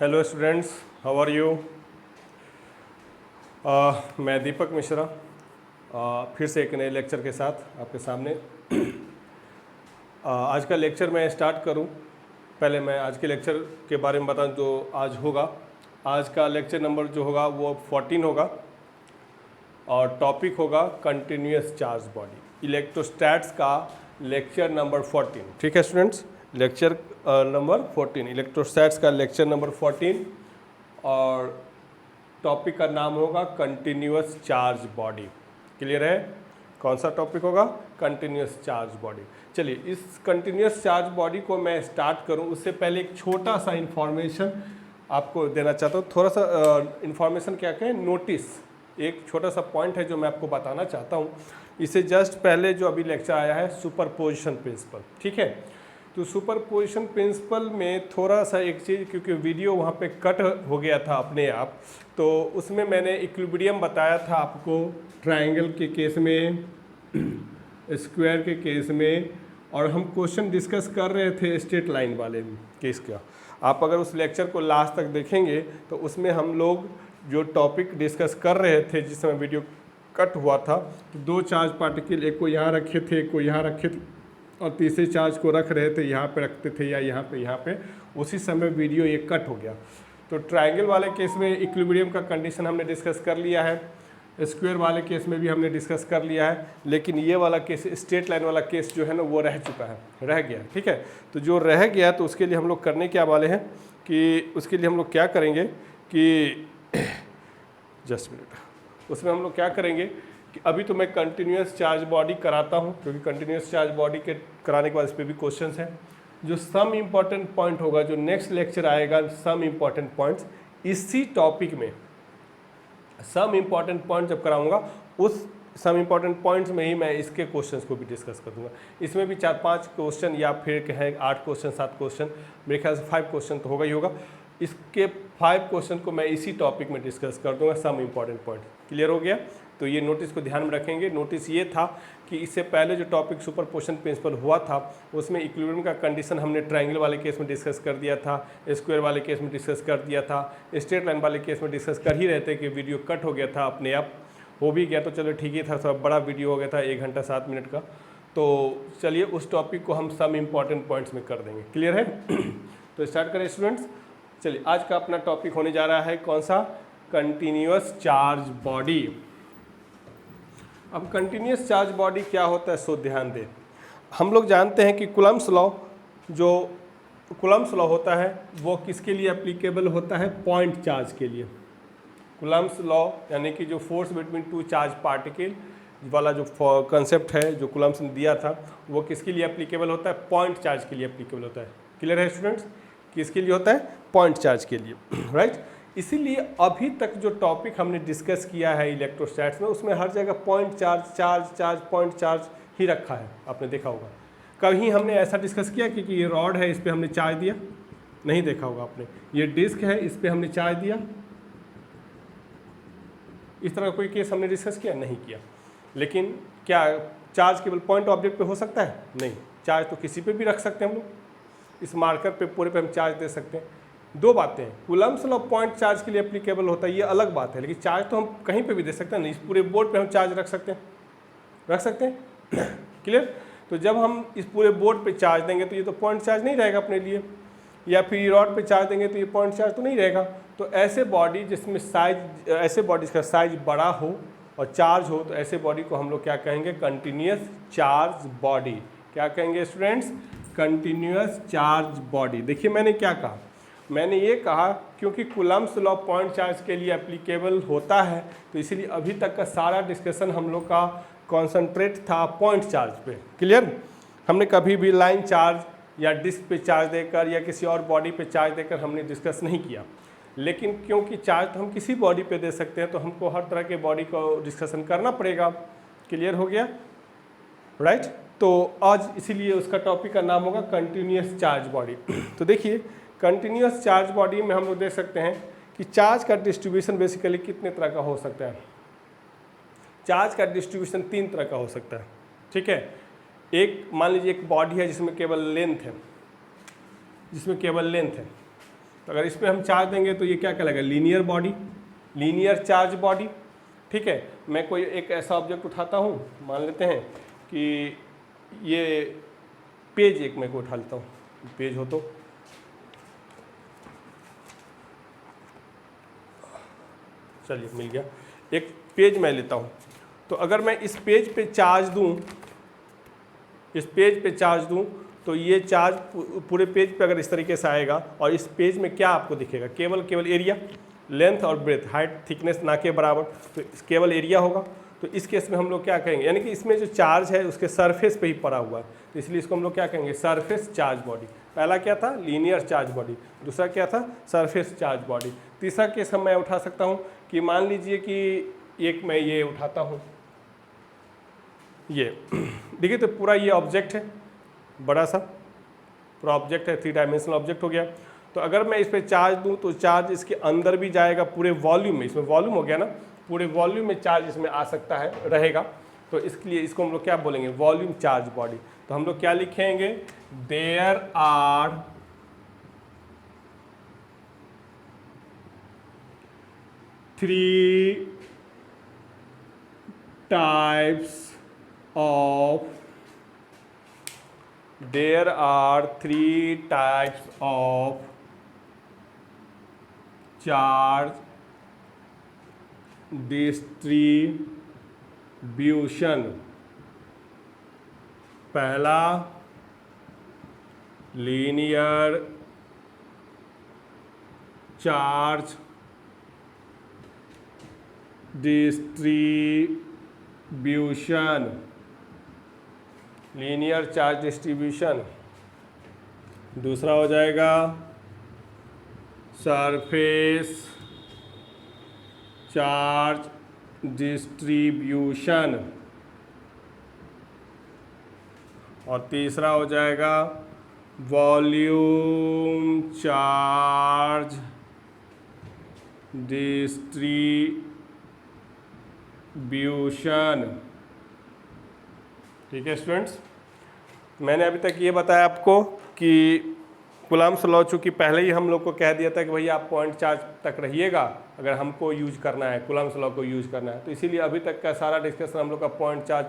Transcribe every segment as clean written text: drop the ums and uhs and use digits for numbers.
Hello students, how are you. मैं दीपक मिश्रा फिर से एक नए लेक्चर के साथ आपके सामने। आज का लेक्चर मैं स्टार्ट करूं, पहले मैं आज के लेक्चर के बारे में बताऊं जो आज होगा। आज का लेक्चर नंबर जो होगा वो 14 होगा और टॉपिक होगा कंटिन्यूअस चार्ज बॉडी, इलेक्ट्रोस्टैट्स का लेक्चर नंबर 14। ठीक है स्टूडेंट्स, लेक्चर नंबर 14, इलेक्ट्रोस्टैट्स का लेक्चर नंबर 14 और टॉपिक का नाम होगा कंटिन्यूअस चार्ज बॉडी। क्लियर है? कौन सा टॉपिक होगा? Continuous charge body. चलिए, इस कंटिन्यूअस चार्ज बॉडी को मैं स्टार्ट करूं उससे पहले एक छोटा सा इन्फॉर्मेशन आपको देना चाहता हूं। थोड़ा सा इन्फॉर्मेशन क्या कहें, नोटिस, एक छोटा सा पॉइंट है जो मैं आपको बताना चाहता हूं। इससे जस्ट पहले जो अभी लेक्चर आया है सुपरपोजिशन प्रिंसिपल, ठीक है। तो सुपरपोजिशन प्रिंसिपल में थोड़ा सा एक चीज़, क्योंकि वीडियो वहाँ पे कट हो गया था अपने आप, तो उसमें मैंने इक्विलिब्रियम बताया था आपको ट्रायंगल के केस में, स्क्वायर के केस में, और हम क्वेश्चन डिस्कस कर रहे थे स्ट्रेट लाइन वाले केस का। आप अगर उस लेक्चर को लास्ट तक देखेंगे तो उसमें हम लोग जो टॉपिक डिस्कस कर रहे थे जिस समय वीडियो कट हुआ था, तो दो चार्ज पार्टिकल, एक को यहाँ रखे थे, एक को यहाँ रखे थे और तीसरे चार्ज को रख रहे थे, यहाँ पे रखते थे या यहाँ पे, उसी समय वीडियो ये कट हो गया। तो ट्रायंगल वाले केस में इक्विलिब्रियम का कंडीशन हमने डिस्कस कर लिया है, स्क्वायर वाले केस में भी हमने डिस्कस कर लिया है, लेकिन ये वाला केस, स्ट्रेट लाइन वाला केस जो है ना, वो रह चुका है, रह गया। ठीक है, तो जो रह गया तो उसके लिए हम लोग करने क्या वाले हैं कि उसके लिए हम लोग क्या करेंगे कि जस्ट मिनट, उसमें हम लोग क्या करेंगे कि अभी तो मैं कंटिन्यूअस चार्ज बॉडी कराता हूँ, क्योंकि कंटिन्यूअस चार्ज बॉडी के कराने के बाद इस पर भी क्वेश्चंस हैं। जो सम इम्पॉर्टेंट पॉइंट होगा, जो नेक्स्ट लेक्चर आएगा, सम इम्पॉर्टेंट पॉइंट्स, इसी टॉपिक में सम इम्पॉर्टेंट पॉइंट जब कराऊंगा, उस सम इम्पॉर्टेंट पॉइंट्स में ही मैं इसके क्वेश्चंस को भी डिस्कस कर दूंगा। इसमें भी 4-5 क्वेश्चन या फिर कहें 8 क्वेश्चन 7 क्वेश्चन, मेरे ख्याल से 5 क्वेश्चन तो होगा ही होगा। इसके 5 क्वेश्चन को मैं इसी टॉपिक में डिस्कस कर दूंगा, सम इम्पॉर्टेंट पॉइंट। क्लियर हो गया? तो ये नोटिस को ध्यान में रखेंगे। नोटिस ये था कि इससे पहले जो टॉपिक सुपरपोजिशन प्रिंसिपल हुआ था उसमें इक्विलिब्रियम का कंडीशन हमने ट्रायंगल वाले केस में डिस्कस कर दिया था, स्क्वायर वाले केस में डिस्कस कर दिया था, स्ट्रेट लाइन वाले केस में डिस्कस कर ही रहे थे कि वीडियो कट हो गया था, अपने आप हो भी गया तो चलो ठीक ही था, थोड़ा बड़ा वीडियो हो गया था 1 घंटा 7 मिनट का। तो चलिए उस टॉपिक को हम सम इम्पॉर्टेंट पॉइंट्स में कर देंगे। क्लियर है? तो स्टार्ट करें स्टूडेंट्स। चलिए, आज का अपना टॉपिक होने जा रहा है कौन सा? Continuous charge body. अब कंटिन्यूअस चार्ज बॉडी क्या होता है, सो ध्यान दें। हम लोग जानते हैं कि कूलम्ब्स लॉ, जो कूलम्ब्स लॉ होता है वो किसके लिए एप्लीकेबल होता है? पॉइंट चार्ज के लिए। कूलम्ब्स लॉ यानी कि जो force between two charge particle वाला जो कंसेप्ट है जो कूलम्ब्स ने दिया था, वो किसके लिए एप्लीकेबल होता है? पॉइंट चार्ज के लिए एप्लीकेबल होता है। क्लियर है स्टूडेंट्स? किसके लिए होता है? पॉइंट चार्ज के लिए, राइट। इसीलिए अभी तक जो टॉपिक हमने डिस्कस किया है इलेक्ट्रोस्टैट्स में, उसमें हर जगह point charge charge charge point charge ही रखा है, आपने देखा होगा। कहीं हमने ऐसा डिस्कस किया कि ये रॉड है, इस पर हमने चार्ज दिया? नहीं देखा होगा आपने। ये डिस्क है, इस पर हमने चार्ज दिया? इस तरह कोई केस हमने डिस्कस किया? नहीं किया। लेकिन क्या चार्ज केवल पॉइंट ऑब्जेक्ट पे हो सकता है? नहीं, चार्ज तो किसी पे भी रख सकते हैं हम लोग। इस मार्कर पे पूरे पे हम चार्ज दे सकते हैं। दो बातें हैं, कूलम्ब्स लॉ पॉइंट चार्ज के लिए एप्लीकेबल होता है, ये अलग बात है, लेकिन चार्ज तो हम कहीं पे भी दे सकते हैं ना। इस पूरे बोर्ड पे हम चार्ज रख सकते हैं, क्लियर? तो जब हम इस पूरे बोर्ड पे चार्ज देंगे तो ये तो पॉइंट चार्ज नहीं रहेगा अपने लिए, या फिर रॉड पे चार्ज देंगे तो ये पॉइंट चार्ज तो नहीं रहेगा। तो ऐसे बॉडी जिसमें साइज, ऐसे बॉडीज का साइज बड़ा हो और चार्ज हो, तो ऐसे बॉडी को हम लोग क्या कहेंगे? Continuous charge body. क्या कहेंगे स्टूडेंट्स? Continuous charge body. देखिए मैंने क्या कहा, मैंने ये कहा क्योंकि कूलम्ब्स लॉ पॉइंट चार्ज के लिए एप्लीकेबल होता है, तो इसीलिए अभी तक का सारा डिस्कशन हम लोग का कॉन्सेंट्रेट था पॉइंट चार्ज पे। क्लियर? हमने कभी भी लाइन चार्ज या डिस्क पे चार्ज देकर या किसी और बॉडी पे चार्ज देकर हमने डिस्कस नहीं किया। लेकिन क्योंकि चार्ज तो हम किसी बॉडी पे दे सकते हैं, तो हमको हर तरह के बॉडी को डिस्कशन करना पड़ेगा। क्लियर हो गया? राइट। तो आज इसीलिए उसका टॉपिक का नाम होगा कंटिन्यूअस चार्ज बॉडी। तो देखिए, कंटिन्यूअस चार्ज बॉडी में हम लोग देख सकते हैं कि चार्ज का डिस्ट्रीब्यूशन बेसिकली कितने तरह का हो सकता है। चार्ज का डिस्ट्रीब्यूशन 3 तरह का हो सकता है, ठीक है। एक मान लीजिए एक बॉडी है जिसमें केवल लेंथ है, तो अगर इसमें हम चार्ज देंगे तो ये क्या कहलाएगा, linear body, linear charge body. ठीक है, मैं कोई एक ऐसा ऑब्जेक्ट उठाता हूँ, मान लेते हैं कि ये पेज एक मैं को उठा लेता हूँ, पेज हो तो चलिए मिल गया, एक पेज मैं लेता हूँ। तो अगर मैं इस पेज पे चार्ज दूँ, इस पेज पे चार्ज दूँ तो ये चार्ज पूरे पेज पे अगर इस तरीके से आएगा और इस पेज में क्या आपको दिखेगा, केवल एरिया, लेंथ और ब्रेथ, हाइट थिकनेस ना के बराबर, तो केवल एरिया होगा। तो इस केस में हम लोग क्या कहेंगे, यानी कि इसमें जो चार्ज है उसके सरफेस पे ही पड़ा हुआ है, तो इसलिए इसको हम लोग क्या कहेंगे, सरफेस चार्ज बॉडी। पहला क्या था, लीनियर चार्ज बॉडी, दूसरा क्या था, सरफेस चार्ज बॉडी। तीसरा केस हम मैं उठा सकता हूँ कि मान लीजिए कि एक मैं ये उठाता हूँ, ये देखिए, तो पूरा ये ऑब्जेक्ट है, बड़ा सा पूरा ऑब्जेक्ट है, 3 डायमेंशनल ऑब्जेक्ट हो गया। तो अगर मैं इस पर चार्ज दूं तो चार्ज इसके अंदर भी जाएगा, पूरे वॉल्यूम में, इसमें वॉल्यूम हो गया ना, पूरे वॉल्यूम में चार्ज इसमें आ सकता है, रहेगा। तो इसके लिए इसको हम लोग क्या बोलेंगे, वॉल्यूम चार्ज बॉडी। तो हम लोग क्या लिखेंगे, there are three types of there are 3 types of charge distribution। पहला linear charge distribution, linear charge distribution. दूसरा हो जाएगा सरफेस चार्ज डिस्ट्रीब्यूशन, और तीसरा हो जाएगा वॉल्यूम चार्ज डिस्ट्रीब्यूशन। ठीक है स्टूडेंट्स, मैंने अभी तक ये बताया आपको कि कूलम्ब्स लॉ, चूँकि पहले ही हम लोग को कह दिया था कि भैया आप पॉइंट चार्ज तक रहिएगा अगर हमको यूज करना है, कूलम्ब्स लॉ को यूज करना है, तो इसीलिए अभी तक का सारा डिस्कशन हम लोग का पॉइंट चार्ज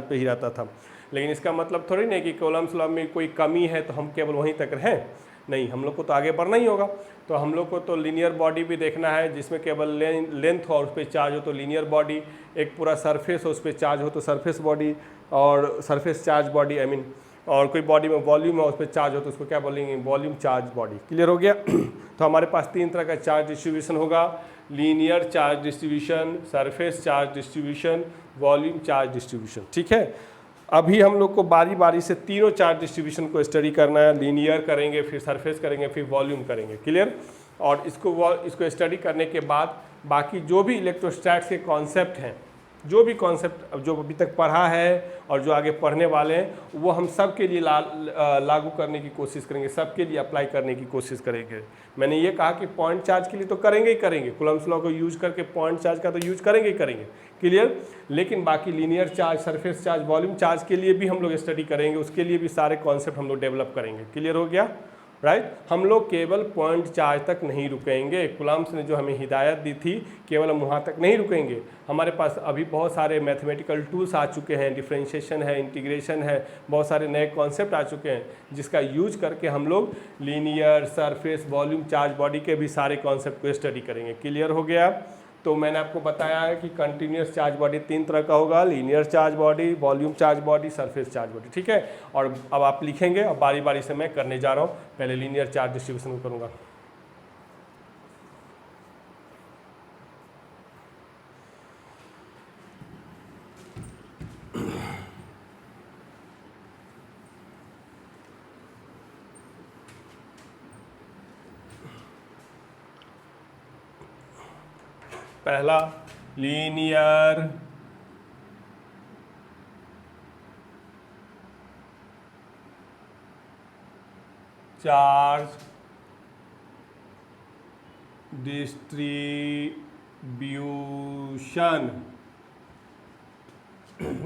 पे ही रहता था। लेकिन इसका मतलब थोड़ी नहीं कि कूलम्ब्स लॉ में कोई कमी है तो हम केवल वहीं तक रहें, नहीं, हम लोग को तो आगे बढ़ना ही होगा। तो हम लोग को तो लीनियर बॉडी भी देखना है जिसमें केवल लेंथ हो और उस पर चार्ज हो तो लीनियर बॉडी, एक पूरा सरफेस हो उस पर चार्ज हो तो सरफेस बॉडी, और surface charge body I mean, और कोई बॉडी में वॉल्यूम है उस पर चार्ज हो तो उसको क्या बोलेंगे, वॉल्यूम चार्ज बॉडी। क्लियर हो गया। तो हमारे पास 3 तरह का चार्ज डिस्ट्रीब्यूशन होगा, linear charge distribution, surface charge distribution, volume charge distribution. ठीक है, अभी हम लोग को बारी बारी से तीनों चार्ज डिस्ट्रीब्यूशन को स्टडी करना है, लीनियर करेंगे, फिर सरफेस करेंगे, फिर वॉल्यूम करेंगे। क्लियर। और इसको स्टडी करने के बाद बाकी जो भी इलेक्ट्रोस्टैट्स के कॉन्सेप्ट हैं, जो भी कॉन्सेप्ट जो अभी तक पढ़ा है और जो आगे पढ़ने वाले हैं, वो हम सब के लिए लागू करने की कोशिश करेंगे, सबके लिए अप्लाई करने की कोशिश करेंगे। मैंने ये कहा कि पॉइंट चार्ज के लिए तो करेंगे ही करेंगे, कूलम्ब्स लॉ को यूज करके पॉइंट चार्ज का तो यूज करेंगे ही करेंगे। क्लियर। लेकिन बाकी linear charge, surface charge, volume charge के लिए भी हम लोग स्टडी करेंगे, उसके लिए भी सारे कॉन्सेप्ट हम लोग डेवलप करेंगे। क्लियर हो गया, राइट। हम लोग केवल पॉइंट चार्ज तक नहीं रुकेंगे, कूलम्ब्स ने जो हमें हिदायत दी थी केवल हम वहाँ तक नहीं रुकेंगे। हमारे पास अभी बहुत सारे मैथमेटिकल टूल्स आ चुके हैं, डिफरेंशिएशन है, इंटीग्रेशन है, बहुत सारे नए कॉन्सेप्ट आ चुके हैं जिसका यूज करके हम लोग linear, surface, volume charge body के भी सारे कॉन्सेप्ट को स्टडी करेंगे। क्लियर हो गया। तो मैंने आपको बताया है कि कंटिन्यूस चार्ज बॉडी 3 तरह का होगा, linear charge body, volume charge body, surface charge body. ठीक है। और अब आप लिखेंगे और बारी बारी से मैं करने जा रहा हूँ। पहले लीनियर चार्ज डिस्ट्रीब्यूशन को करूँगा। पहला लीनियर चार्ज डिस्ट्रीब्यूशन।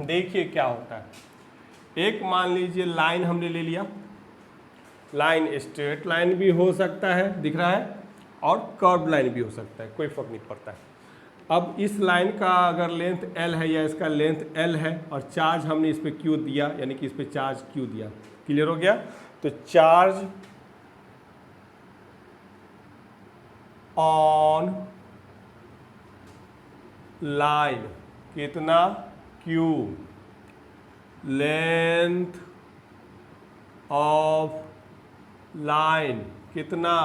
देखिए क्या होता है, एक मान लीजिए लाइन हमने ले लिया, लाइन स्ट्रेट लाइन भी हो सकता है, दिख रहा है, और कर्व लाइन भी हो सकता है, कोई फर्क नहीं पड़ता है। अब इस लाइन का अगर लेंथ L है या इसका लेंथ L है और चार्ज हमने इस पर Q दिया, यानी कि इस पर चार्ज Q दिया, क्लियर हो गया। तो चार्ज ऑन लाइन कितना Q, लेंथ ऑफ लाइन कितना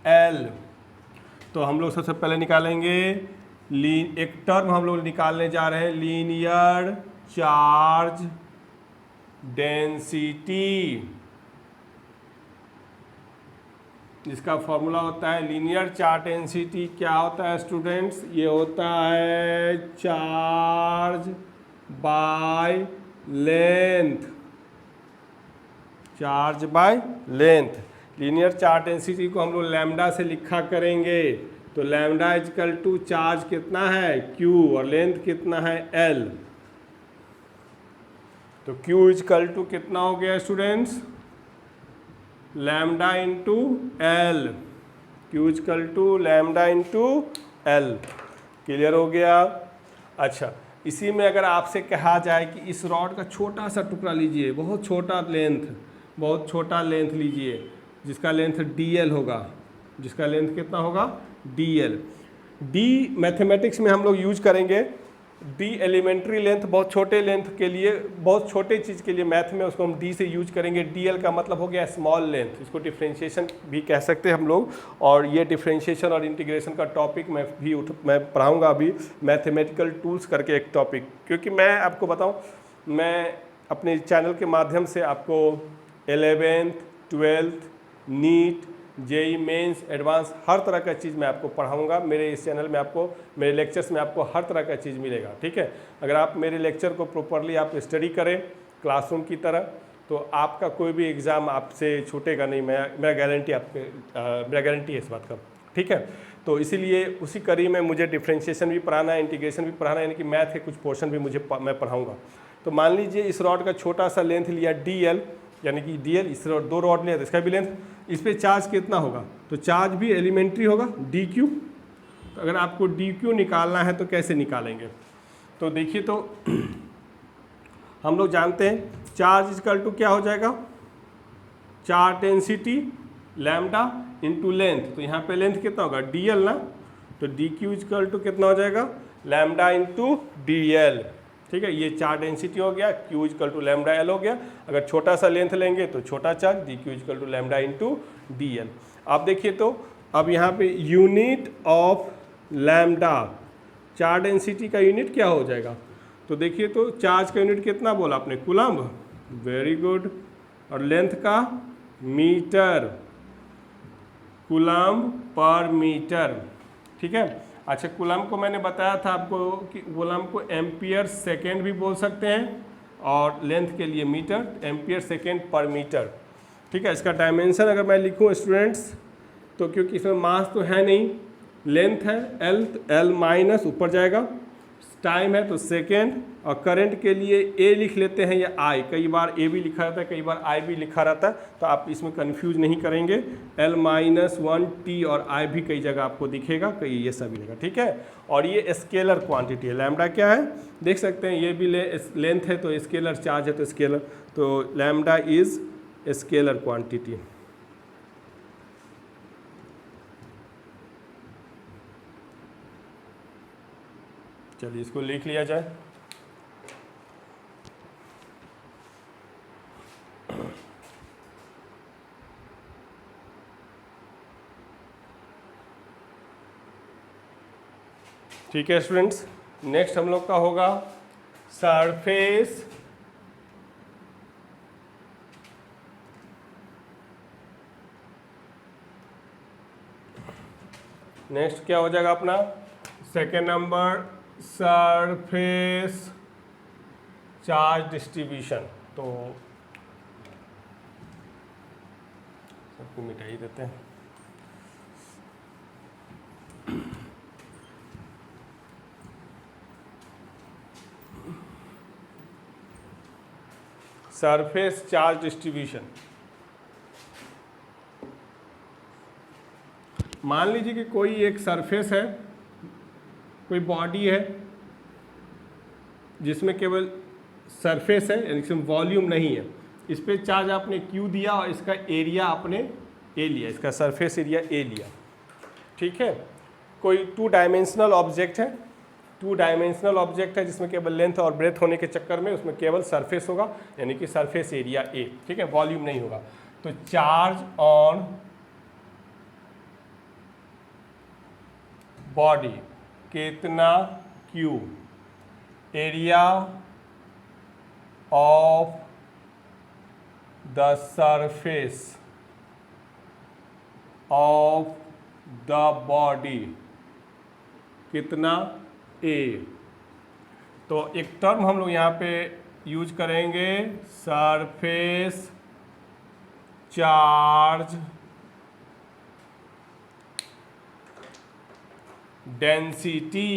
L। तो हम लोग सबसे पहले निकालेंगे एक टर्म हम लोग निकालने जा रहे हैं, लीनियर चार्ज डेंसिटी, जिसका फॉर्मूला होता है लीनियर चार्ज डेंसिटी। क्या होता है स्टूडेंट्स? ये होता है charge by length, charge by length. Linear charge density को हम लोग लैम्डा से लिखा करेंगे, तो लैम्डा इजकल टू चार्ज कितना है Q और लेंथ कितना है L। तो Q इजकल टू कितना हो गया students? Lambda into L, Q equal to lambda into L। Clear हो गया। अच्छा, इसी में अगर आपसे कहा जाए कि इस रॉड का छोटा सा टुकड़ा लीजिए, बहुत छोटा लेंथ लीजिए, जिसका लेंथ DL होगा, जिसका लेंथ कितना होगा DL। D मैथमेटिक्स में हम लोग यूज करेंगे, D एलिमेंट्री लेंथ, बहुत छोटे लेंथ के लिए, बहुत छोटे चीज़ के लिए मैथ में उसको हम D से यूज करेंगे। DL का मतलब हो गया स्मॉल लेंथ, इसको डिफ्रेंशिएशन भी कह सकते हैं हम लोग। और ये डिफ्रेंशिएशन और इंटीग्रेशन का टॉपिक मैं पढ़ाऊँगा अभी, मैथमेटिकल टूल्स करके एक टॉपिक। क्योंकि मैं आपको बताऊँ, मैं अपने चैनल के माध्यम से आपको 11th 12th NEET JEE mains advance हर तरह का चीज़ मैं आपको पढ़ाऊंगा। मेरे इस चैनल में आपको, मेरे लेक्चर्स में आपको हर तरह का चीज़ मिलेगा, ठीक है। अगर आप मेरे लेक्चर को प्रॉपरली आप स्टडी करें क्लासरूम की तरह, तो आपका कोई भी एग्ज़ाम आपसे छूटेगा नहीं। मेरा गारंटी है इस बात का, ठीक है। तो इसीलिए उसी कड़ी में मुझे डिफ्रेंशिएशन भी पढ़ाना है, इंटीग्रेशन भी पढ़ाना है, यानी कि मैथ के कुछ पोर्शन भी मैं पढ़ाऊँगा। तो मान लीजिए इस रॉड का छोटा सा लेंथ लिया DL, यानी कि DL, इस दो रॉड लिया तो इसका भी लेंथ, इस पे चार्ज कितना होगा? तो चार्ज भी एलिमेंट्री होगा DQ। तो अगर आपको DQ निकालना है तो कैसे निकालेंगे? तो देखिए, तो हम लोग जानते हैं चार्ज इजकल टू क्या हो जाएगा, charge density lambda into length. तो यहाँ पे लेंथ कितना होगा DL ना, तो DQ इजकल टू कितना हो जाएगा, लैम्डा इंटू DL, ठीक है। ये चार्ज डेंसिटी हो गया, Q equal to lambda L हो गया। अगर छोटा सा लेंथ लेंगे तो छोटा charge DQ is equal to lambda into DL। आप देखिए, तो अब यहाँ पे unit of lambda, charge density का यूनिट क्या हो जाएगा? तो देखिए, तो चार्ज का यूनिट कितना बोला आपने? Coulomb, very good. और लेंथ का मीटर, कूलम्ब पर मीटर, ठीक है। अच्छा, कूलम्ब को मैंने बताया था आपको कि कूलम्ब को एम्पियर सेकेंड भी बोल सकते हैं, और लेंथ के लिए मीटर, एम्पियर सेकेंड पर मीटर, ठीक है। इसका डायमेंशन अगर मैं लिखूं स्टूडेंट्स, तो क्योंकि इसमें मास तो है नहीं, लेंथ है L, तो L माइनस ऊपर जाएगा, टाइम है तो सेकेंड, और करंट के लिए A लिख लेते हैं या I, कई बार A भी लिखा रहता है, कई बार I भी लिखा रहता है, तो आप इसमें कंफ्यूज नहीं करेंगे। L-1T और I भी कई जगह आपको दिखेगा, कई ये सब मिलेगा, ठीक है। और ये स्केलर क्वांटिटी है। लैम्डा क्या है देख सकते हैं, ये भी लेंथ है तो स्केलर, चार्ज है तो स्केलर, तो लैम्डा इज स्केलर क्वांटिटी। चलिए इसको लिख लिया जाए। ठीक है स्टूडेंट्स, नेक्स्ट हम लोग का होगा सरफेस नेक्स्ट क्या हो जाएगा अपना second number, surface charge distribution. तो सबको मिटा ही देते हैं। सरफेस चार्ज डिस्ट्रीब्यूशन, मान लीजिए कि कोई एक सरफेस है, कोई बॉडी है जिसमें केवल सरफेस है, यानी कि वॉल्यूम नहीं है। इस पे चार्ज आपने Q दिया और इसका एरिया आपने A लिया, इसका सरफेस एरिया A लिया, ठीक है। कोई टू डायमेंशनल ऑब्जेक्ट है जिसमें केवल लेंथ और ब्रेथ होने के चक्कर में उसमें केवल सरफेस होगा, यानी कि सरफेस एरिया A, ठीक है, वॉल्यूम नहीं होगा। तो चार्ज ऑन बॉडी कितना Q, area of the surface of the body कितना A। तो एक टर्म हम लोग यहाँ पे यूज करेंगे, सरफेस चार्ज डेंसिटी,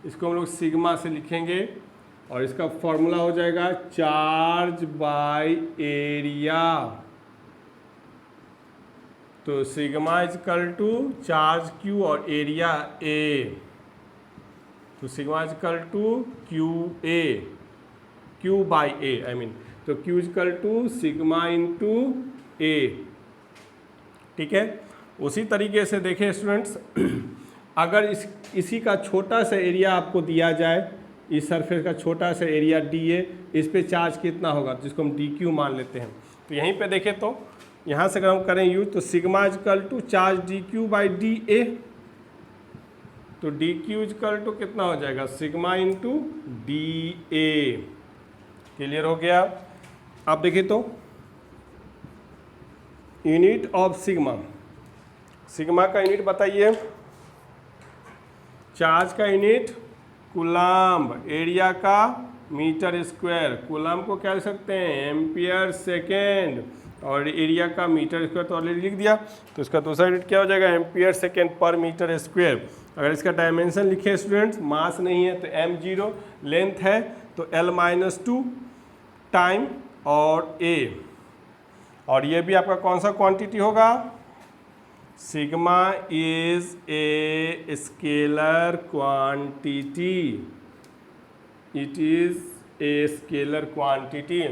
इसको हम लोग सिग्मा से लिखेंगे और इसका फॉर्मूला हो जाएगा चार्ज बाय एरिया। तो sigma equal to charge Q और एरिया A, तो sigma equal to Q by A, I mean, तो Q equal to sigma into A, ठीक है। उसी तरीके से देखें स्टूडेंट्स, अगर इसी का छोटा सा एरिया आपको दिया जाए, इस सरफेस का छोटा सा एरिया DA, इस पे चार्ज कितना होगा, जिसको हम DQ मान लेते हैं। तो यहीं पे देखें तो यहाँ से अगर हम करें यूज, तो sigma equal to charge DQ by DA, तो DQ इजकल टू कितना हो जाएगा, सिग्मा इंटू DA। क्लियर हो गया। अब देखिए तो यूनिट ऑफ सिग्मा, सिग्मा का यूनिट बताइए। चार्ज का यूनिट कूलम्ब, एरिया का मीटर स्क्वायर, कूलम्ब को क्या लिख सकते हैं, एम्पियर सेकेंड, और एरिया का मीटर स्क्वायर तो ऑलरेडी लिख दिया। तो इसका दूसरा यूनिट क्या हो जाएगा, एम्पियर सेकेंड पर मीटर स्क्वायर। अगर इसका डायमेंशन लिखे स्टूडेंट्स, मास नहीं है तो m0, लेंथ है तो l-2 टाइम और A, और ये भी आपका कौन सा क्वांटिटी होगा, sigma is a scalar quantity, it is a scalar quantity.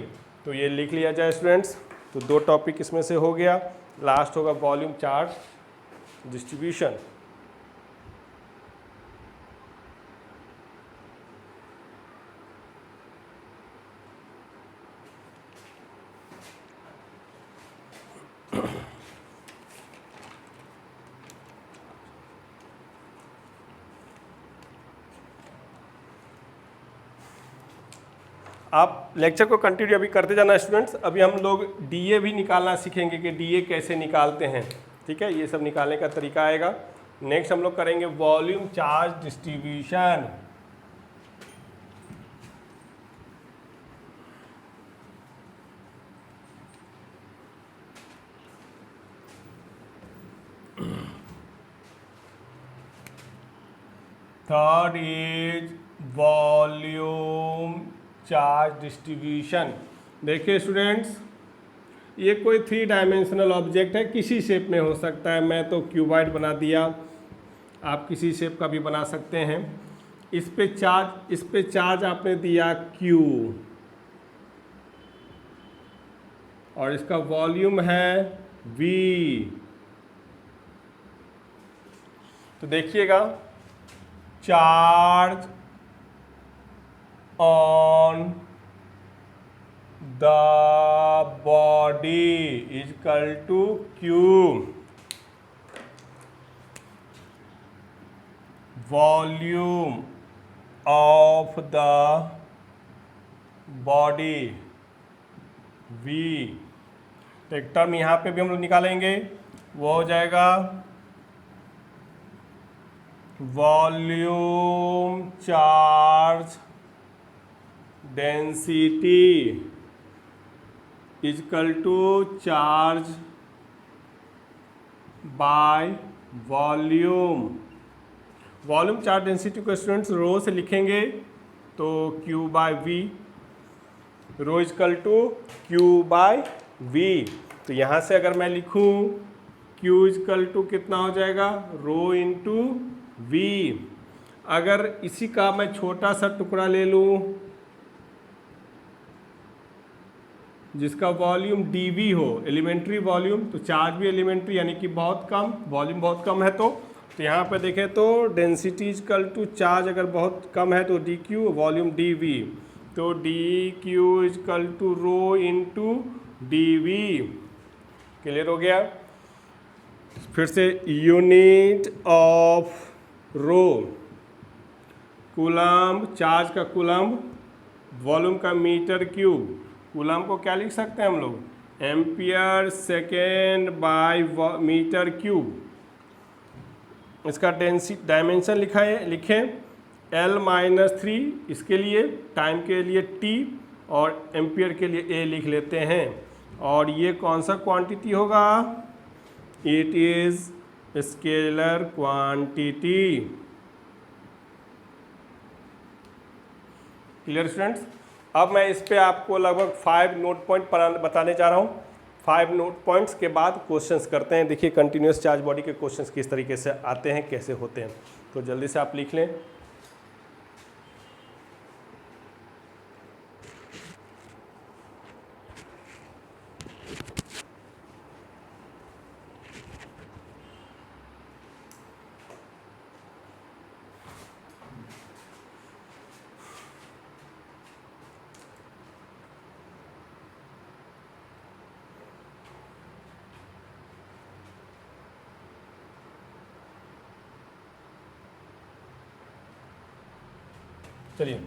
तो ये लिख लिया जाए स्टूडेंट्स। तो दो टॉपिक इसमें से हो गया, लास्ट होगा वॉल्यूम चार्ज डिस्ट्रीब्यूशन। आप लेक्चर को कंटिन्यू अभी करते जाना स्टूडेंट्स। अभी हम लोग DA भी निकालना सीखेंगे कि DA कैसे निकालते हैं, ठीक है, ये सब निकालने का तरीका आएगा। नेक्स्ट हम लोग करेंगे volume charge distribution. Third is volume charge distribution. देखिए स्टूडेंट्स, ये कोई 3 डायमेंशनल ऑब्जेक्ट है, किसी शेप में हो सकता है। मैं तो क्यूबॉइड बना दिया, आप किसी शेप का भी बना सकते हैं। इस पे चार्ज आपने दिया Q, और इसका वॉल्यूम है V। तो देखिएगा, charge on the body is equal to Q, volume of the body V। तो एक टर्म यहाँ पे भी हम लोग निकालेंगे, वो हो जाएगा volume charge density equal to charge by volume. Volume charge density को स्टूडेंट्स रो से लिखेंगे तो Q by V, rho equal to Q by V। तो यहाँ से अगर मैं लिखूँ Q इजकल टू कितना हो जाएगा, रो इंटू वी। अगर इसी का मैं छोटा सा टुकड़ा ले लूँ जिसका वॉल्यूम dV हो, एलिमेंट्री वॉल्यूम, तो चार्ज भी एलिमेंट्री यानी कि बहुत कम, वॉल्यूम बहुत कम है। तो यहाँ पे देखें तो डेंसिटी इजकल टू चार्ज अगर बहुत कम है तो dQ, वॉल्यूम dV, तो dQ is equal to rho into dV। Clear हो गया। फिर से unit of rho, coulomb, charge का कूलम्ब, वॉल्यूम का मीटर क्यूब। कूलम्ब को क्या लिख सकते हैं हम लोग, ampere second by metre cube. इसका डायमेंशन लिखें L-3, इसके लिए टाइम के लिए T और एम्पियर के लिए A लिख लेते हैं। और ये कौन सा क्वांटिटी होगा, it is scalar quantity. Clear students. अब मैं इस पे आपको लगभग 5 नोट पॉइंट बताने जा रहा हूँ। 5 नोट पॉइंट्स के बाद क्वेश्चंस करते हैं। देखिए कंटिन्यूस चार्ज बॉडी के क्वेश्चंस किस तरीके से आते हैं, कैसे होते हैं, तो जल्दी से आप लिख लें। चलिए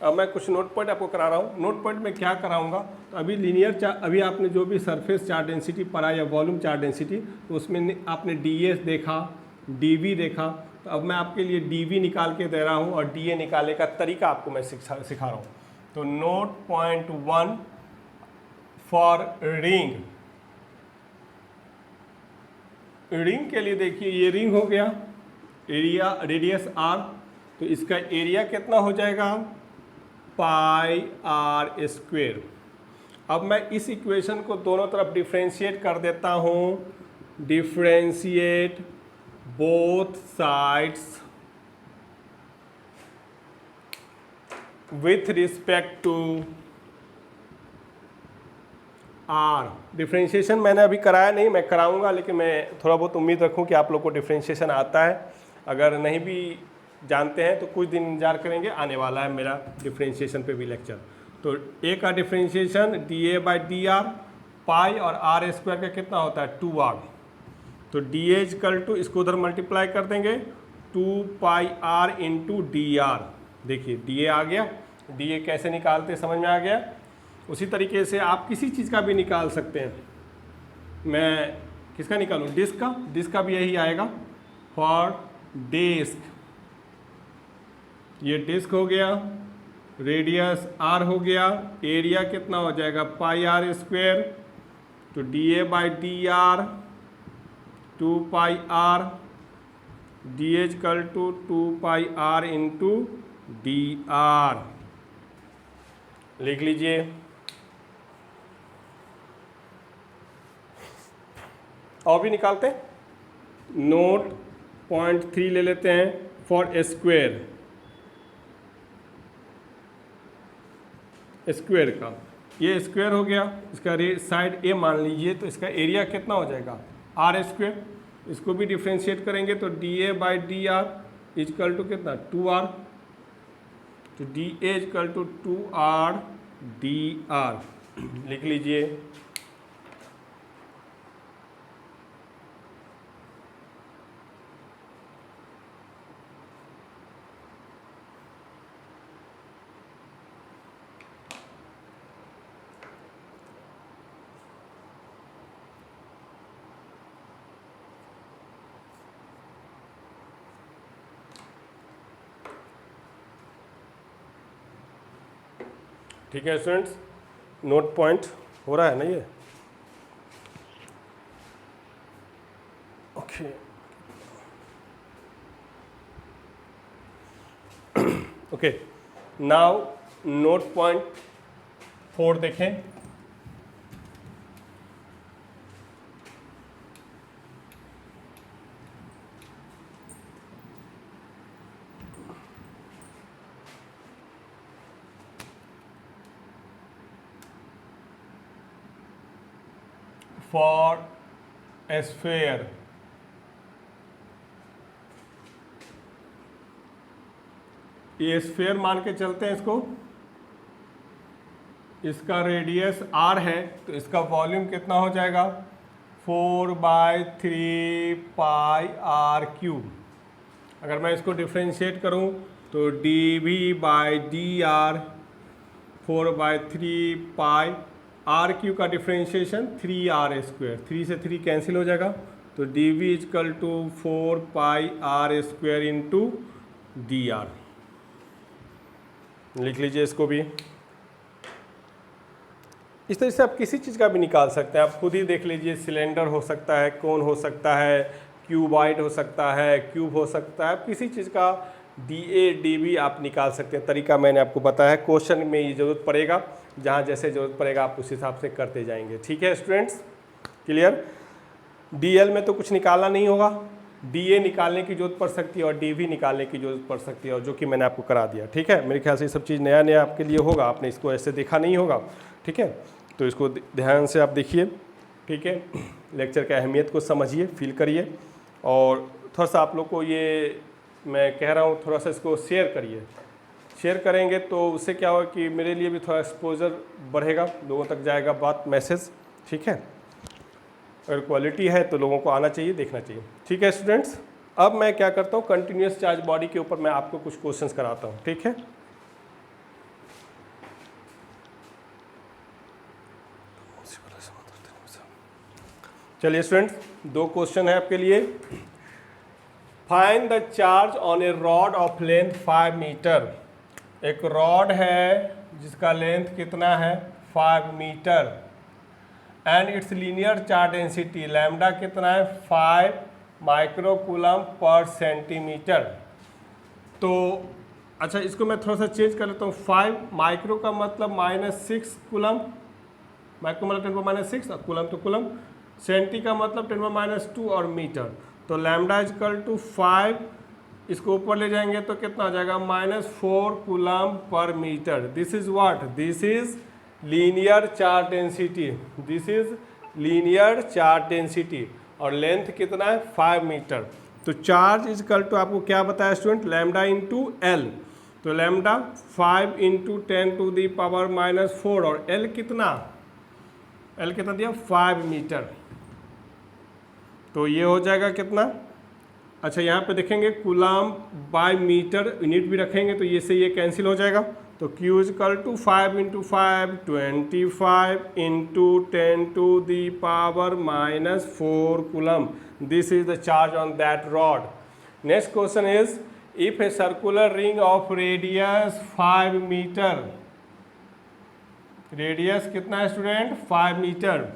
अब मैं कुछ नोट पॉइंट आपको करा रहा हूँ। नोट पॉइंट में क्या कराऊंगा, तो अभी लीनियर चार्ज, अभी आपने जो भी सरफेस चार्ज डेंसिटी पढ़ा या वॉल्यूम चार्ज डेंसिटी, तो उसमें आपने ds देखा, dv देखा। तो अब मैं आपके लिए dv निकाल के दे रहा हूँ और da निकालने का तरीका आपको मैं सिखा रहा हूँ। तो note point 1 for ring, ring के लिए देखिए ये रिंग हो गया, एरिया रेडियस r, तो इसका एरिया कितना हो जाएगा, पाई आर स्क्वेयर। अब मैं इस इक्वेशन को दोनों तरफ डिफ्रेंशिएट कर देता हूँ, differentiate both sides with respect to R. Differentiation मैंने अभी कराया नहीं, मैं कराऊंगा, लेकिन मैं थोड़ा बहुत उम्मीद रखूं कि आप लोग को डिफ्रेंशिएशन आता है। अगर नहीं भी जानते हैं तो कुछ दिन इंतजार करेंगे, आने वाला है मेरा डिफ्रेंशिएशन पे भी लेक्चर। तो ए का डिफ्रेंशिएशन dA/dr, पाई और आर स्क्वायर का कितना होता है 2r। तो dA इक्वल टू, इसको उधर मल्टीप्लाई कर देंगे 2 पाई r इंटू dr। देखिए dA आ गया, dA कैसे निकालते समझ में आ गया। उसी तरीके से आप किसी चीज़ का भी निकाल सकते हैं। मैं किसका निकालूँ, डिस्क का भी यही आएगा, फॉर डिस्क। ये डिस्क हो गया, रेडियस r हो गया, एरिया कितना हो जाएगा पाई आर स्क्वेयर। तो dA/dr 2 pi r, dA equal to 2 pi r into dr। लिख लीजिए। और भी निकालते हैं। नोट पॉइंट 3 ले लेते हैं, फॉर स्क्वायर, स्क्वायर का ये स्क्वायर हो गया, इसका साइड ए मान लीजिए, तो इसका एरिया कितना हो जाएगा आर स्क्वायर। इसको भी डिफ्रेंशिएट करेंगे तो dA/dr इजकल टू कितना 2r। तो dA is equal to 2r dr लिख लीजिए। ठीक है स्टूडेंट्स, नोट पॉइंट हो रहा है ना ये। Okay okay, now note point 4 देखें। फॉर ए स्फीयर, ये स्फीयर मान के चलते हैं इसको, इसका रेडियस r है, तो इसका वॉल्यूम कितना हो जाएगा 4/3 पाई r क्यूब। अगर मैं इसको डिफ्रेंशिएट करूं तो dv/dr 4/3 पाई r क्यूब का डिफ्रेंशिएशन 3r², 3 से 3 कैंसिल हो जाएगा, तो dv = 4 पाई r² इंटू dr। लिख लीजिए इसको भी। इस तरह से आप किसी चीज़ का भी निकाल सकते हैं, आप खुद ही देख लीजिए। सिलेंडर हो सकता है, कोन हो सकता है, क्यूबॉइड हो सकता है, क्यूब हो सकता है, किसी चीज़ का dA dV आप निकाल सकते हैं। तरीका मैंने आपको बताया है, क्वेश्चन में ये ज़रूरत पड़ेगा, जहाँ जैसे ज़रूरत पड़ेगा आप उस हिसाब से करते जाएंगे। ठीक है स्टूडेंट्स, क्लियर। DL में तो कुछ निकालना नहीं होगा, DA निकालने की जरूरत पड़ सकती है और DV निकालने की जरूरत पड़ सकती है, और जो कि मैंने आपको करा दिया। ठीक है, मेरे ख्याल से ये सब चीज़ नया नया आपके लिए होगा, आपने इसको ऐसे देखा नहीं होगा। ठीक है, तो इसको ध्यान से आप देखिए। ठीक है, लेक्चर की अहमियत को समझिए, फील करिए, और थोड़ा सा आप लोग को ये मैं कह रहा हूँ, थोड़ा सा इसको शेयर करिए। शेयर करेंगे तो उससे क्या होगा कि मेरे लिए भी थोड़ा एक्सपोजर बढ़ेगा, लोगों तक जाएगा बात, मैसेज। ठीक है, अगर क्वालिटी है तो लोगों को आना चाहिए, देखना चाहिए। ठीक है स्टूडेंट्स, अब मैं क्या करता हूँ, कंटिन्यूस चार्ज बॉडी के ऊपर मैं आपको कुछ क्वेश्चंस कराता हूँ। ठीक है, चलिए स्टूडेंट्स, 2 क्वेश्चन है आपके लिए। Find the charge on a rod of length 5 metre. एक रॉड है जिसका लेंथ कितना है 5 metre, and its linear charge density lambda कितना है 5 माइक्रोकूलम पर सेंटीमीटर। तो अच्छा, इसको मैं थोड़ा सा चेंज कर लेता हूँ। 5 माइक्रो का मतलब -6 कूलम, माइक्रो मतलब 10⁻⁶, और कूलम तो कूलम, सेंटी का मतलब 10⁻² और मीटर, तो लैम्डा = 5, इसको ऊपर ले जाएंगे तो कितना आ जाएगा -4 coulomb per metre. This is what, this is linear charge density, this is linear charge density, और लेंथ कितना है 5 मीटर। तो चार्ज = आपको क्या बताया स्टूडेंट, लैम्डा इंटू एल, तो लैम्डा 5 × 10⁻⁴, और एल कितना दिया 5 मीटर, तो ये हो जाएगा कितना। अच्छा, यहाँ पे देखेंगे कूलम बाय मीटर, यूनिट भी रखेंगे तो ये से ये कैंसिल हो जाएगा, तो Q = 5 × 5 25 × 10⁻⁴ coulomb. This is the charge on that rod. Next question is, if a circular ring of radius 5 metre, radius कितना है student 5 metre,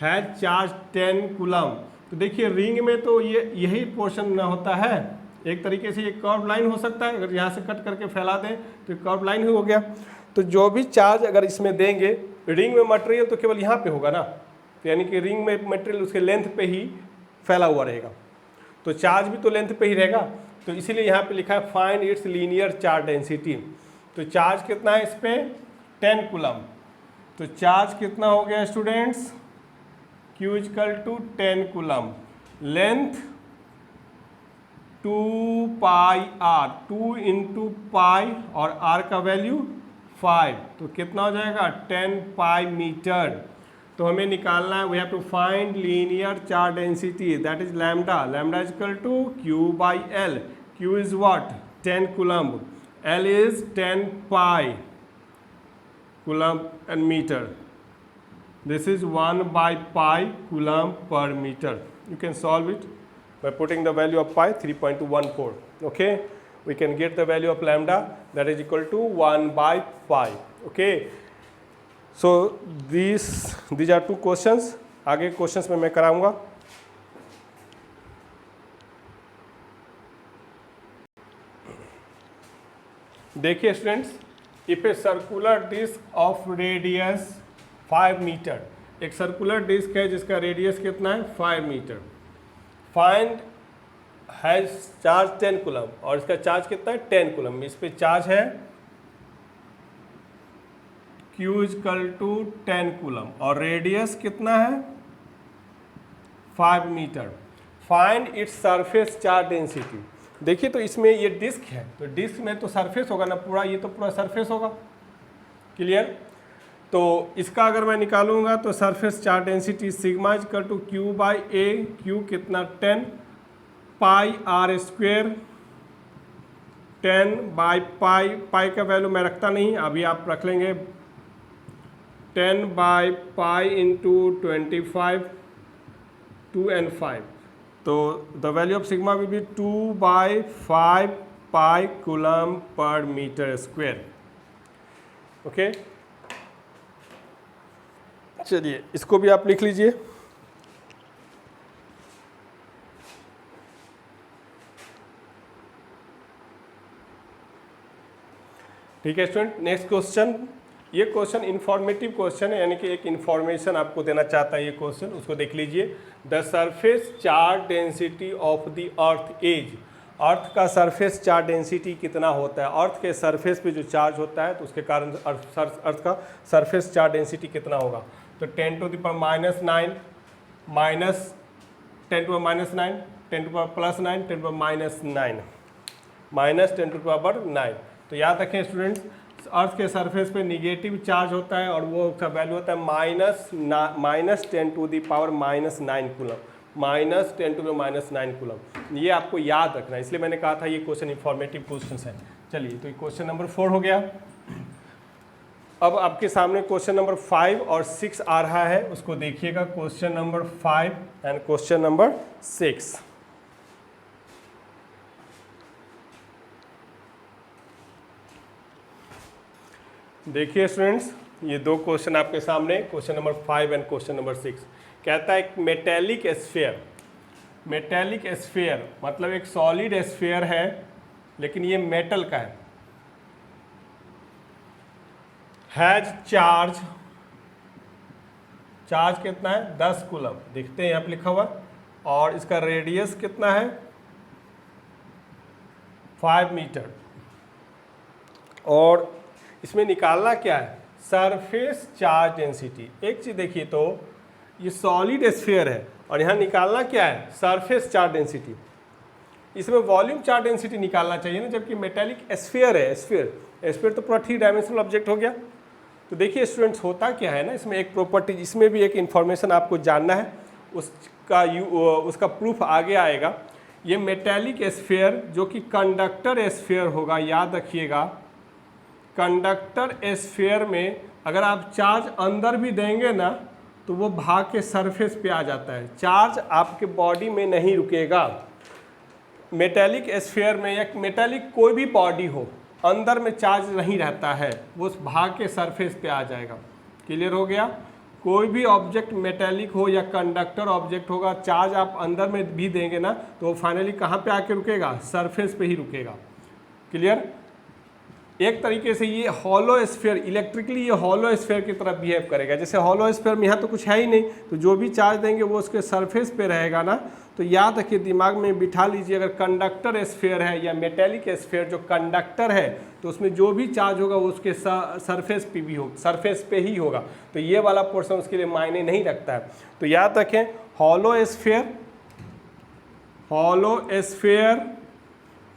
has charge 10 coulomb. तो देखिए रिंग में तो ये यही पोर्शन ना होता है, एक तरीके से ये कर्व लाइन हो सकता है, अगर यहाँ से कट करके फैला दें तो कर्व लाइन ही हो गया। तो जो भी चार्ज अगर इसमें देंगे, रिंग में मटेरियल तो केवल यहाँ पे होगा ना, तो यानी कि रिंग में मटेरियल उसके लेंथ पे ही फैला हुआ रहेगा, तो चार्ज भी तो लेंथ पे ही रहेगा। तो इसीलिए यहाँ पे लिखा है find its linear charge density. तो चार्ज कितना है इस पर 10 कूलम, तो चार्ज कितना हो गया students, Q = 10 coulomb, length 2πr, 2 × पाई और r का वैल्यू 5, तो कितना हो जाएगा 10 पाई मीटर। तो हमें निकालना है, we have to find linear charge density, that is lambda, lambda = Q/L, Q is what 10 coulomb, L is 10 pi coulomb and metre, this is 1/pi coulomb per meter. You can solve it by putting the value of pi 3.214. Okay, we can get the value of lambda, that is equal to 1/pi. Okay, so these are 2 questions. आगे questions में मैं कराऊंगा। देखिए students, if a circular disc of radius 5 metre, एक circular disc है जिसका radius कितना है 5 metre, find has charge 10 coulomb, और इसका चार्ज कितना है 10 कूलम। इस पे चार्ज है Q इक्वल टू 10 कूलम और रेडियस कितना है 5 metre. Find its surface charge density. देखिए तो इसमें ये डिस्क है, तो डिस्क में तो सरफेस होगा ना पूरा, ये तो पूरा सरफेस होगा। क्लियर? तो इसका अगर मैं निकालूंगा तो surface charge density sigma equal to Q by a, Q कितना 10 pi r square, 10 by pi, pi का वैल्यू मैं रखता नहीं, अभी आप रख लेंगे 10 बाई पाई इंटू 25 2 and 5, तो the value of sigma will be 2 by 5 pi coulomb per metre square. Okay, चलिए इसको भी आप लिख लीजिए। ठीक है स्टूडेंट, नेक्स्ट क्वेश्चन। ये क्वेश्चन इन्फॉर्मेटिव क्वेश्चन है, यानी कि एक इन्फॉर्मेशन आपको देना चाहता है ये क्वेश्चन, उसको देख लीजिए। The surface charge density of the earth is, earth का सरफेस चार्ज डेंसिटी कितना होता है, अर्थ के सरफेस पे जो चार्ज होता है तो उसके कारण अर्थ का सरफेस चार्ज डेंसिटी कितना होगा। तो 10 to the power -9 minus 10 to power -9, 10 to power +9, 10 to power -9 minus 10 to power 9। तो याद रखें स्टूडेंट्स, अर्थ के सरफेस पे निगेटिव चार्ज होता है और वो उसका वैल्यू होता है -10 to the power -9 coulomb, -10 to power -9 coulomb. ये आपको याद रखना है, इसलिए मैंने कहा था ये क्वेश्चन इंफॉर्मेटिव क्वेश्चन है। चलिए, तो ये क्वेश्चन नंबर 4 हो गया। अब आपके सामने क्वेश्चन नंबर 5 और 6 आ रहा है, उसको देखिएगा। Question number 5 and question number 6। देखिए स्टूडेंट्स, ये दो क्वेश्चन आपके सामने, question number 5 and question number 6। कहता है मेटेलिक स्फीयर, मेटेलिक स्फीयर मतलब एक सॉलिड स्फीयर है लेकिन ये मेटल का है, हैज चार्ज, चार्ज कितना है 10 कूलम, देखते हैं यहाँ पे लिखा हुआ, और इसका रेडियस कितना है 5 मीटर, और इसमें निकालना क्या है सरफेस चार्ज डेंसिटी। एक चीज़ देखिए, तो ये सॉलिड स्फीयर है और यहाँ निकालना क्या है सरफेस चार्ज डेंसिटी। इसमें वॉल्यूम चार्ज डेंसिटी निकालना चाहिए ना, जबकि मेटेलिक स्फीयर है, स्फीयर तो पूरा 3 डायमेंशनल ऑब्जेक्ट हो गया। तो देखिए स्टूडेंट्स, होता क्या है ना, इसमें एक प्रॉपर्टी, इसमें भी एक इन्फॉर्मेशन आपको जानना है, उसका प्रूफ आगे आएगा। ये मेटेलिक स्फीयर जो कि कंडक्टर स्फीयर होगा, याद रखिएगा, कंडक्टर स्फीयर में अगर आप चार्ज अंदर भी देंगे ना तो वो भाग के सरफेस पे आ जाता है, चार्ज आपके बॉडी में नहीं रुकेगा। मेटेलिक स्फीयर में या मेटेलिक कोई भी बॉडी हो, अंदर में चार्ज नहीं रहता है, वो उस भाग के सरफेस पे आ जाएगा। क्लियर हो गया? कोई भी ऑब्जेक्ट मेटेलिक हो या कंडक्टर ऑब्जेक्ट होगा, चार्ज आप अंदर में भी देंगे ना तो वो फाइनली कहाँ पे आके रुकेगा, सरफेस पे ही रुकेगा। क्लियर? एक तरीके से ये हॉलो स्फीयर, इलेक्ट्रिकली ये हॉलो स्फीयर की तरह बिहेव करेगा। जैसे हॉलो स्फीयर में यहाँ तो कुछ है ही नहीं, तो जो भी चार्ज देंगे वो उसके सरफेस पे रहेगा ना। तो याद रखिए, दिमाग में बिठा लीजिए, अगर कंडक्टर स्फीयर है या मेटेलिक स्फीयर जो कंडक्टर है तो उसमें जो भी चार्ज होगा वो उसके सरफेस पे भी हो, सरफेस पे ही होगा। तो ये वाला पोर्शन उसके लिए मायने नहीं रखता है। तो याद रखें, हॉलो स्फीयर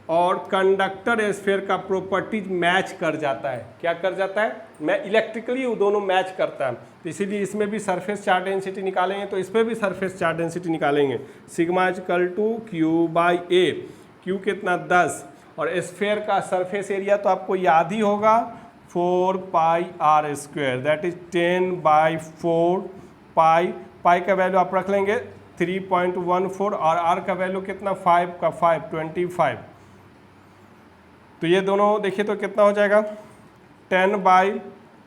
और कंडक्टर स्फीयर का प्रॉपर्टीज मैच कर जाता है। क्या कर जाता है? मैं इलेक्ट्रिकली वो दोनों मैच करता है। तो इसीलिए इसमें भी सरफेस चार्ज डेंसिटी निकालेंगे, तो इसमें भी सरफेस चार्ज डेंसिटी निकालेंगे। Sigma equal to Q by a, Q कितना 10, और स्फीयर का सरफेस एरिया तो आपको याद ही होगा 4 pi r square, that is 10 by 4 pi. Pi का वैल्यू आप रख लेंगे 3.14 और आर का वैल्यू कितना 5 का 5 25। तो ये दोनों देखिए तो कितना हो जाएगा 10 बाई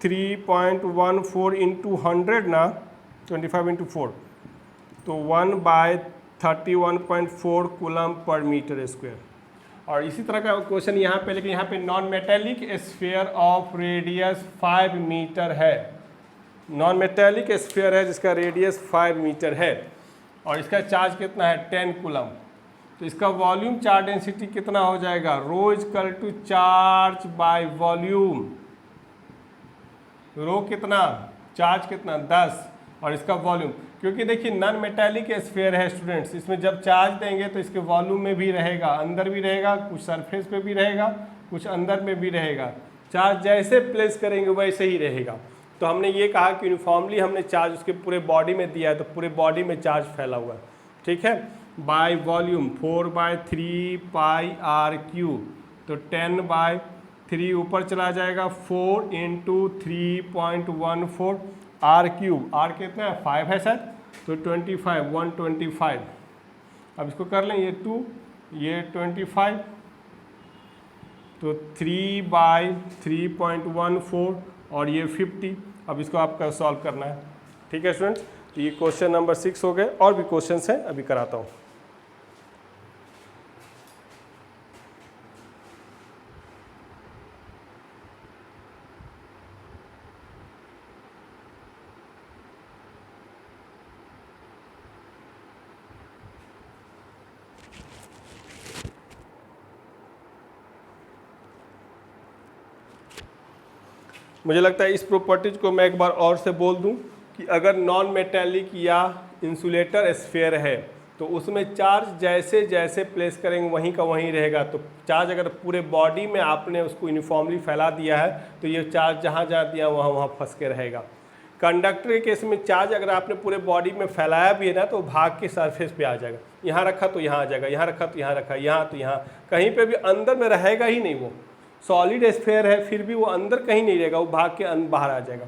3.14 इंटू 100 ना, 25 इंटू 4, तो 1 by 31.4 coulomb per metre square. और इसी तरह का क्वेश्चन यहाँ पे, लेकिन यहाँ पे non metallic sphere of radius 5 metre है। नॉन मेटेलिक स्फीयर है जिसका रेडियस 5 मीटर है और इसका चार्ज कितना है 10 कूलम। तो इसका वॉल्यूम चार्ज डेंसिटी कितना हो जाएगा, rho equal to charge by volume. Rho कितना, चार्ज कितना 10 और इसका वॉल्यूम, क्योंकि देखिए नॉन मेटेलिक स्फीयर है स्टूडेंट्स, इसमें जब चार्ज देंगे तो इसके वॉल्यूम में भी रहेगा, अंदर भी रहेगा, कुछ सरफेस पे भी रहेगा, कुछ अंदर में भी रहेगा। चार्ज जैसे प्लेस करेंगे वैसे ही रहेगा। तो हमने ये कहा कि यूनिफॉर्मली हमने चार्ज उसके पूरे बॉडी में दिया है, तो पूरे बॉडी में चार्ज फैला हुआ है, ठीक है। By volume 4/3 pi r cube, तो 10/3 ऊपर चला जाएगा, 4 × 3.14 आर क्यूब। आर कितना है 5 है सर, तो 25 125। अब इसको कर लें, ये 2 ये 25, तो 3/3.14 और ये 50। अब इसको आपका सॉल्व करना है, ठीक है स्टूडेंट्स। तो ये क्वेश्चन नंबर 6 हो गए, और भी क्वेश्चंस हैं, अभी कराता हूँ। मुझे लगता है इस प्रॉपर्टीज को मैं एक बार और से बोल दूं कि अगर नॉन मेटेलिक या इंसुलेटर स्फीयर है तो उसमें चार्ज जैसे जैसे प्लेस करेंगे वहीं का वहीं रहेगा। तो चार्ज अगर पूरे बॉडी में आपने उसको यूनिफॉर्मली फैला दिया है तो ये चार्ज जहाँ जहाँ दिया वहाँ वहाँ फंस के रहेगा। कंडक्टर के केस में चार्ज अगर आपने पूरे बॉडी में फैलाया भी है ना तो भाग के सरफेस पे आ जाएगा, यहाँ रखा तो यहाँ आ जाएगा, यहाँ रखा तो यहाँ रखा, यहाँ तो यहाँ, कहीं पे भी अंदर में रहेगा ही नहीं। वो सॉलिड स्फीयर है फिर भी वो अंदर कहीं नहीं रहेगा, वो भाग के बाहर आ जाएगा,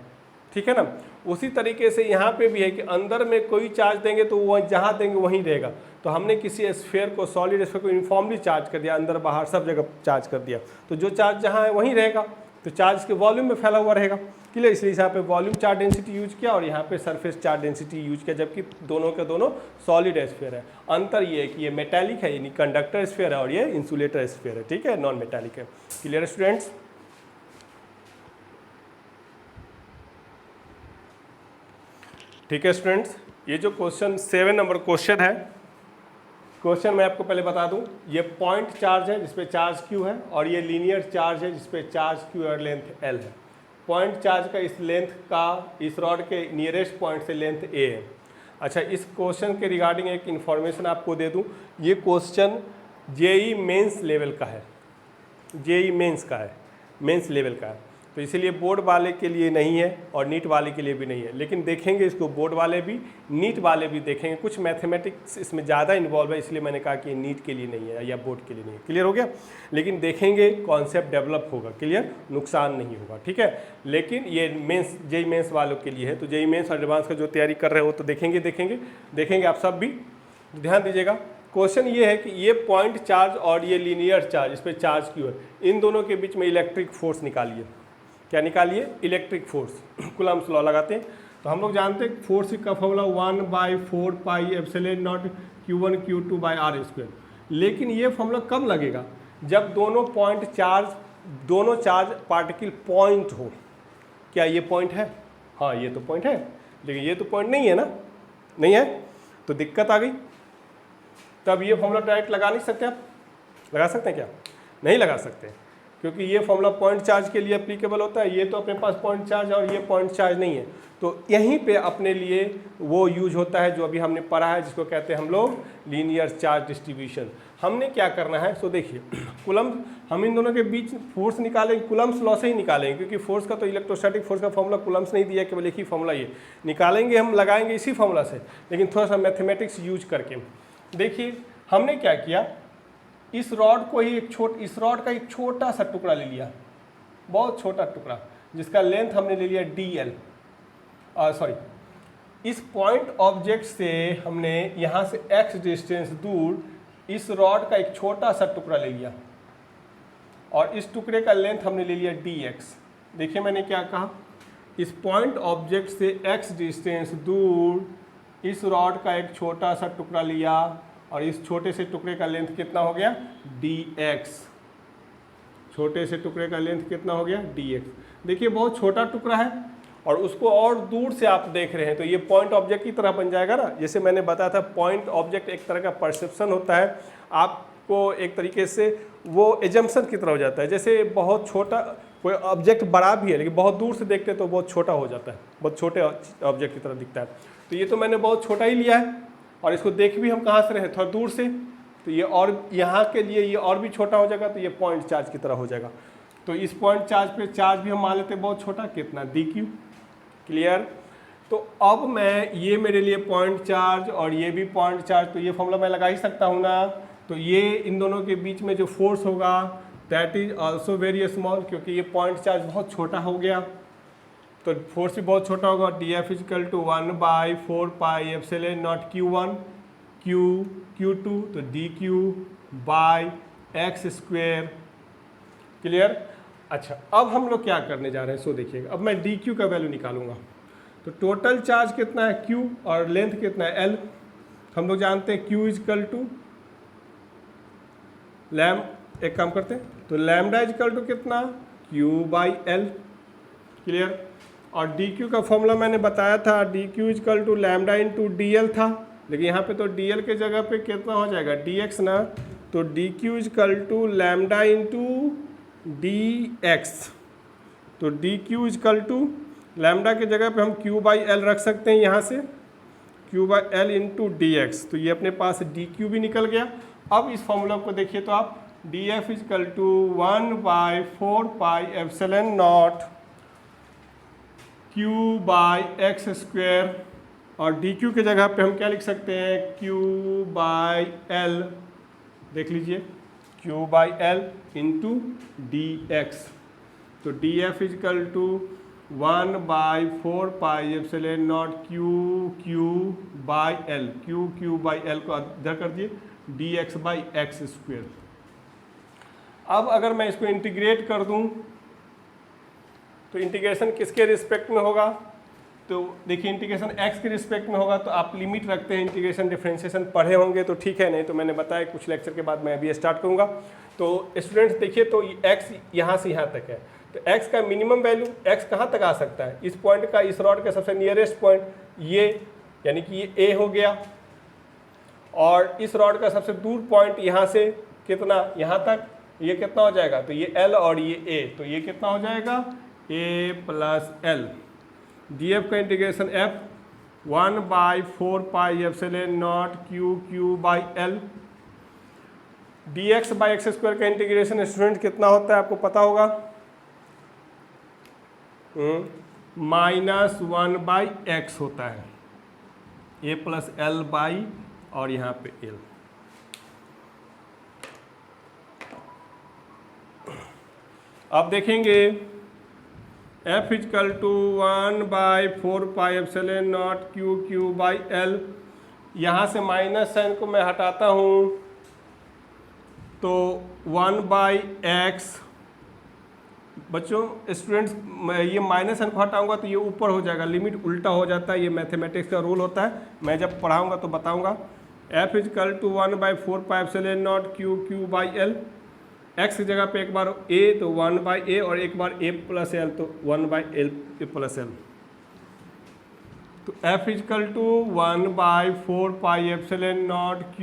ठीक है ना। उसी तरीके से यहाँ पे भी है कि अंदर में कोई चार्ज देंगे तो वो जहाँ देंगे वहीं रहेगा। तो हमने किसी स्फीयर को, सॉलिड स्फीयर को यूनिफॉर्मली चार्ज कर दिया, अंदर बाहर सब जगह चार्ज कर दिया, तो जो चार्ज जहाँ है वहीं रहेगा, तो चार्ज के वॉल्यूम में फैला हुआ रहेगा। क्लियर, इसलिए यहाँ पे वॉल्यूम चार्ज डेंसिटी यूज किया और यहाँ पे सरफेस चार्ज डेंसिटी यूज किया, जबकि दोनों के दोनों सॉलिड स्फीयर है। अंतर ये है कि ये मेटालिक है यानी कंडक्टर स्फीयर है और ये इंसुलेटर स्फीयर है, ठीक है, नॉन मेटालिक है। Clear students. ठीक है स्टूडेंट्स, ये जो क्वेश्चन 7 नंबर क्वेश्चन है, क्वेश्चन मैं आपको पहले बता दूं, ये पॉइंट चार्ज है जिसपे चार्ज Q है और ये लीनियर चार्ज है जिसपे चार्ज Q और लेंथ L है। पॉइंट चार्ज का इस लेंथ का इस रॉड के नियरेस्ट पॉइंट से लेंथ A है। अच्छा, इस क्वेश्चन के रिगार्डिंग एक इन्फॉर्मेशन आपको दे दूं, ये क्वेश्चन JEE मेंस लेवल का है, JEE मेंस का है, मेंस लेवल का है। तो इसीलिए बोर्ड वाले के लिए नहीं है और नीट वाले के लिए भी नहीं है, लेकिन देखेंगे इसको बोर्ड वाले भी नीट वाले भी देखेंगे। कुछ मैथमेटिक्स इसमें ज़्यादा इन्वॉल्व है, इसलिए मैंने कहा कि नीट के लिए नहीं है या बोर्ड के लिए नहीं है। क्लियर हो गया, लेकिन देखेंगे कॉन्सेप्ट डेवलप होगा, क्लियर, नुकसान नहीं होगा, ठीक है। लेकिन ये मेंस JEE मेंस वालों के लिए है, तो JEE मेंस और एडवांस का जो तैयारी कर रहे हो तो देखेंगे आप सब भी ध्यान दीजिएगा। क्वेश्चन ये है कि ये पॉइंट चार्ज और ये लीनियर चार्ज, इस पर चार्ज क्यों है, इन दोनों के बीच में इलेक्ट्रिक फोर्स निकालिए। क्या निकालिए, इलेक्ट्रिक फोर्स। कूलम्ब्स लॉ लगाते हैं तो हम लोग जानते हैं फोर्स का formula 1/4 pi epsilon naught Q1 Q2/r²। लेकिन ये फॉर्मूला कब लगेगा, जब दोनों पॉइंट चार्ज, दोनों चार्ज पार्टिकल पॉइंट हो। क्या ये पॉइंट है, हाँ ये तो पॉइंट है, लेकिन ये तो पॉइंट नहीं है ना, नहीं है, तो दिक्कत आ गई। तब ये फॉर्मूला डायरेक्ट लगा नहीं सकते, आप लगा सकते हैं क्या, नहीं लगा सकते, क्योंकि ये फॉर्मूला पॉइंट चार्ज के लिए एप्लीकेबल होता है। ये तो अपने पास पॉइंट चार्ज और ये पॉइंट चार्ज नहीं है, तो यहीं पे अपने लिए वो यूज होता है जो अभी हमने पढ़ा है, जिसको कहते हैं हम लोग लीनियर चार्ज डिस्ट्रीब्यूशन। हमने क्या करना है, सो देखिए कूलम्ब, हम इन दोनों के बीच फोर्स निकालेंगे, कूलम्ब्स लॉ से ही निकालेंगे, क्योंकि फोर्स का तो इलेक्ट्रोस्टैटिक फोर्स का फॉर्मूला कूलम्ब्स नहीं दिया, केवल एक ही फॉर्मूला ये निकालेंगे, हम लगाएंगे इसी फॉर्मूला से, लेकिन थोड़ा सा मैथमेटिक्स यूज करके। देखिए हमने क्या किया, इस रॉड को ही इस रॉड का एक छोटा सा टुकड़ा ले लिया, बहुत छोटा टुकड़ा, जिसका लेंथ हमने ले लिया DL। इस पॉइंट ऑब्जेक्ट से हमने यहाँ से x डिस्टेंस दूर इस रॉड का एक छोटा सा टुकड़ा ले लिया और इस टुकड़े का लेंथ हमने ले लिया dx। देखिए मैंने क्या कहा, इस पॉइंट ऑब्जेक्ट से x डिस्टेंस दूर इस रॉड का एक छोटा सा टुकड़ा लिया और इस छोटे से टुकड़े का लेंथ कितना हो गया dx। छोटे से टुकड़े का लेंथ कितना हो गया dx। देखिए बहुत छोटा टुकड़ा है और उसको और दूर से आप देख रहे हैं तो ये पॉइंट ऑब्जेक्ट की तरह बन जाएगा ना। जैसे मैंने बताया था पॉइंट ऑब्जेक्ट एक तरह का परसेप्शन होता है, आपको एक तरीके से वो एजम्पशन की तरह हो जाता है। जैसे बहुत छोटा कोई ऑब्जेक्ट बड़ा भी है लेकिन बहुत दूर से देखते हैं तो बहुत छोटा हो जाता है, बहुत छोटे ऑब्जेक्ट की तरह दिखता है। तो ये तो मैंने बहुत छोटा ही लिया है और इसको देख भी हम कहाँ से रहे, थोड़ा दूर से, तो ये और यहाँ के लिए ये और भी छोटा हो जाएगा, तो ये पॉइंट चार्ज की तरह हो जाएगा। तो इस पॉइंट चार्ज पे चार्ज भी हम मान लेते हैं बहुत छोटा, कितना dq। क्लियर। तो अब मैं ये मेरे लिए पॉइंट चार्ज और ये भी पॉइंट चार्ज, तो ये फॉर्मूला मैं लगा ही सकता हूँ ना। तो ये इन दोनों के बीच में जो फोर्स होगा that is also very small, क्योंकि ये पॉइंट चार्ज बहुत छोटा हो गया तो फोर्स भी बहुत छोटा होगा। dF is equal to 1/4 pi epsilon naught q1 q2, तो dq by x square. Clear. अच्छा अब हम लोग क्या करने जा रहे हैं, सो देखिएगा, अब मैं dq का वैल्यू निकालूंगा। तो टोटल चार्ज कितना है q और लेंथ कितना है l। हम लोग जानते हैं q इजकल टू लैम, एक काम करते हैं तो लैम्डा इजकल टू कितना q बाई एल। क्लियर। और dq का फॉर्मूला मैंने बताया था, dq is equal to lambda into dl था, लेकिन यहाँ पे तो dl के जगह पे कितना हो जाएगा dx ना। तो dq is equal to lambda into dx। तो dq इजकल टू लैम्डा के जगह पे हम q बाई एल रख सकते हैं, यहाँ से q by l into dx। तो ये अपने पास dq भी निकल गया। अब इस फॉर्मूला को देखिए तो आप dF is equal to 1/4 pi epsilon naught q by x square, और dq के जगह पे हम क्या लिख सकते हैं q बाई एल, देख लीजिए q by l into dx। तो dF is equal to 1/4 pi epsilon naught q by l, q by l को इधर कर दिए dx बाई एक्स स्क्वेयर। अब अगर मैं इसको इंटीग्रेट कर दूं तो इंटीग्रेशन किसके रिस्पेक्ट में होगा, तो देखिए इंटीग्रेशन x के रिस्पेक्ट में होगा। तो आप लिमिट रखते हैं, इंटीग्रेशन डिफरेंशिएशन पढ़े होंगे तो ठीक है, नहीं तो मैंने बताया कुछ लेक्चर के बाद मैं अभी स्टार्ट करूंगा। तो स्टूडेंट्स देखिए तो x यहाँ से यहाँ तक है, तो x का मिनिमम वैल्यू x कहाँ तक आ सकता है, इस पॉइंट का, इस रॉड का सबसे नियरेस्ट पॉइंट ये, यानी कि ये a हो गया, और इस रॉड का सबसे दूर पॉइंट यहाँ से कितना, यहाँ तक, ये कितना हो जाएगा, तो ये l और ये a, तो ये कितना हो जाएगा a प्लस एल। df का integration f 1/4 pi epsilon naught q by L. dx by x square का इंटीग्रेशन स्टूडेंट कितना होता है आपको पता होगा, -1/x होता है, a प्लस एल बाई और यहाँ पे l। अब देखेंगे f is equal to 1/4 pi epsilon naught q by l. यहाँ से माइनस साइन को मैं हटाता हूँ तो 1/x, बच्चों स्टूडेंट्स ये माइनस साइन को हटाऊंगा तो ये ऊपर हो जाएगा, लिमिट उल्टा हो जाता है, ये मैथमेटिक्स का रूल होता है, मैं जब पढ़ाऊंगा तो बताऊंगा। f is equal to 1/4 pi epsilon naught q by l. x की जगह पे एक बार a तो 1/a और एक बार a प्लस एल तो 1/l प्लस एल। तो f is equal to 1/4 pi epsilon naught q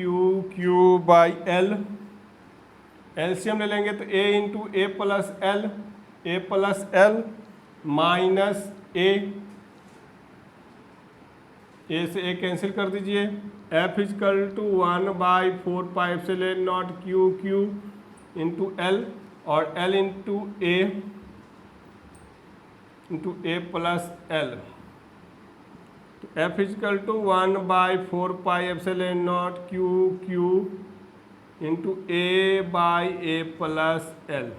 by l. LCM ले लेंगे तो a into a plus l minus a से a कैंसिल कर दीजिए। f is equal to 1/4 pi epsilon naught q into l और l into a plus l. तो f is equal to 1/4 pi epsilon naught q into a by a plus l.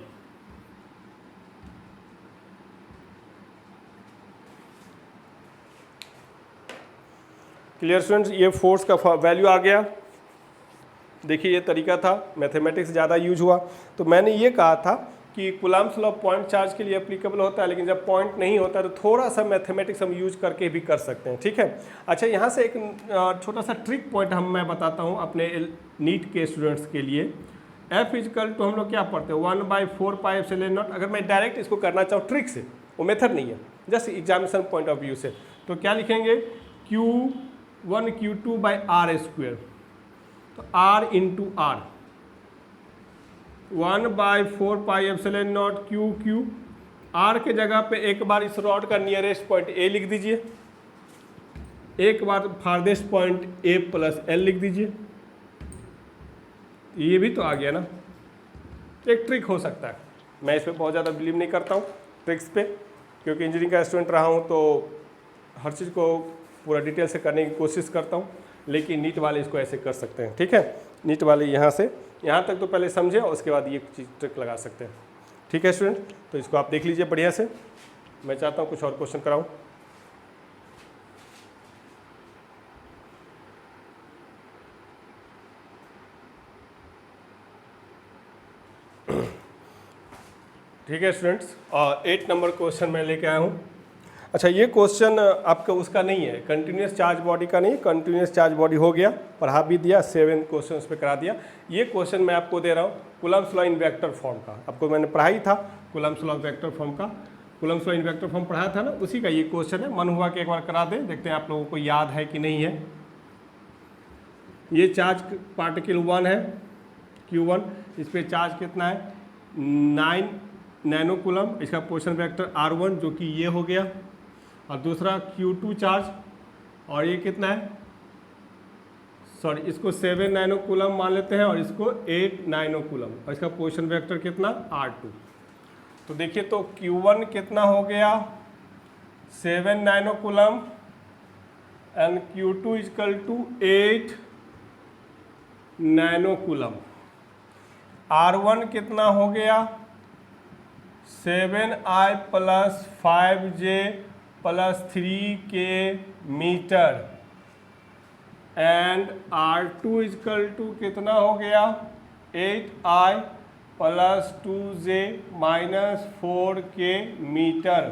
Clear students, ये force का value आ गया। देखिए ये तरीका था, mathematics ज़्यादा यूज हुआ। तो मैंने ये कहा था कि कूलम्ब्स लॉ पॉइंट चार्ज के लिए एप्लीकेबल होता है, लेकिन जब पॉइंट नहीं होता तो थोड़ा सा मैथमेटिक्स हम यूज करके भी कर सकते हैं, ठीक है। अच्छा, यहाँ से एक छोटा सा ट्रिक पॉइंट मैं बताता हूँ अपने नीट के स्टूडेंट्स के लिए। F इजकल टू हम लोग क्या पढ़ते हैं 1/4πε0। अगर मैं डायरेक्ट इसको करना चाहूँ ट्रिक से, वो मेथड नहीं है, just examination point of view से, तो क्या लिखेंगे Q1 Q2/r²। तो R into R 1/4πε0 Q R के जगह पे एक बार इस रॉड का नियरेस्ट पॉइंट A लिख दीजिए, एक बार farthest point A plus L लिख दीजिए। ये भी तो आ गया ना। एक ट्रिक हो सकता है, मैं इस पर बहुत ज़्यादा बिलीव नहीं करता हूँ ट्रिक्स पे, क्योंकि इंजीनियरिंग का स्टूडेंट रहा हूँ तो हर चीज़ को पूरा डिटेल से करने की कोशिश करता हूँ, लेकिन नीट वाले इसको ऐसे कर सकते हैं, ठीक है। नीट वाले यहाँ से यहाँ तक तो पहले समझे और उसके बाद ये चीज़ ट्रिक लगा सकते हैं, ठीक है स्टूडेंट। तो इसको आप देख लीजिए बढ़िया से। मैं चाहता हूँ कुछ और क्वेश्चन कराऊँ। ठीक है स्टूडेंट्स, और 8 नंबर क्वेश्चन मैं लेके आया हूँ। अच्छा, ये क्वेश्चन आपका उसका नहीं है, कंटिन्यूस चार्ज बॉडी का नहीं, कंटिन्यूस चार्ज बॉडी हो गया, पढ़ा भी दिया, 7 क्वेश्चन उस पर करा दिया। ये क्वेश्चन मैं आपको दे रहा हूँ Coulomb's law in vector form का। आपको मैंने पढ़ा ही था कूलम्ब्स लॉ वेक्टर फॉर्म का, Coulomb's law in vector form पढ़ाया था ना, उसी का ये क्वेश्चन है। मन हुआ कि एक बार करा दे, देखते हैं आप लोगों को याद है कि नहीं है। ये चार्ज पार्टिकल 1 है Q1, इस पर चार्ज कितना है 9 नैनो कूलम, इसका पोजीशन वेक्टर R1 जो कि ये हो गया, और दूसरा Q2 चार्ज, और ये कितना है, सॉरी इसको 7 नैनो कूलम मान लेते हैं और इसको 8 नैनो कूलम, और इसका पोजीशन वेक्टर कितना R2। तो देखिए तो Q1 कितना हो गया 7 nano coulomb and Q2 is equal to 8 nano coulomb. R1 कितना हो गया 7I plus 5J plus 3K metre, and R2 is equal to कितना हो गया 8I plus 2J minus 4K metre.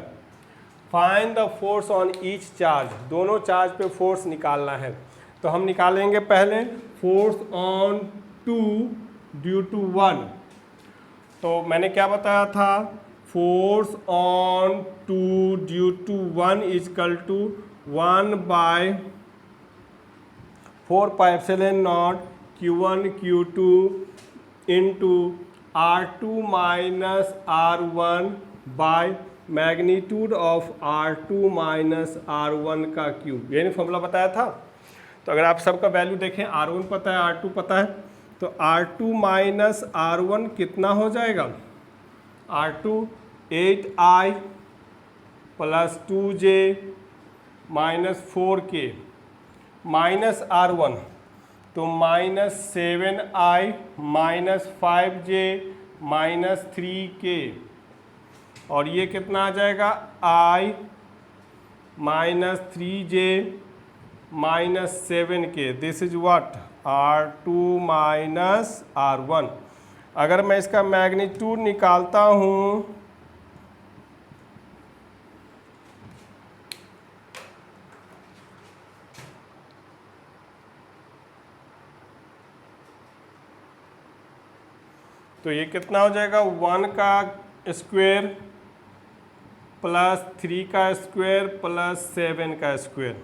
Find the force on each charge, दोनों charge पे force निकालना है। तो हम निकालेंगे पहले फोर्स ऑन 2 ड्यू टू 1। तो मैंने क्या बताया था, force on 2 due to 1 equal to 1/4πε0 Q1 Q2 into R2 minus R1 by magnitude of R2 minus R1 का क्यूब। यानी फॉर्मूला बताया था। तो अगर आप सबका वैल्यू देखें, R1 पता है, R2 पता है, तो R2 माइनस R1 कितना हो जाएगा, R2 8I plus 2J minus 4K minus R1 तो minus 7I minus 5J minus 3K, और ये कितना आ जाएगा I minus 3J minus 7K। This is what R2 minus R1। अगर मैं इसका मैग्नीट्यूड निकालता हूँ तो ये कितना हो जाएगा 1 का स्क्वायर प्लस 3 का स्क्वायर प्लस 7 का स्क्वायर।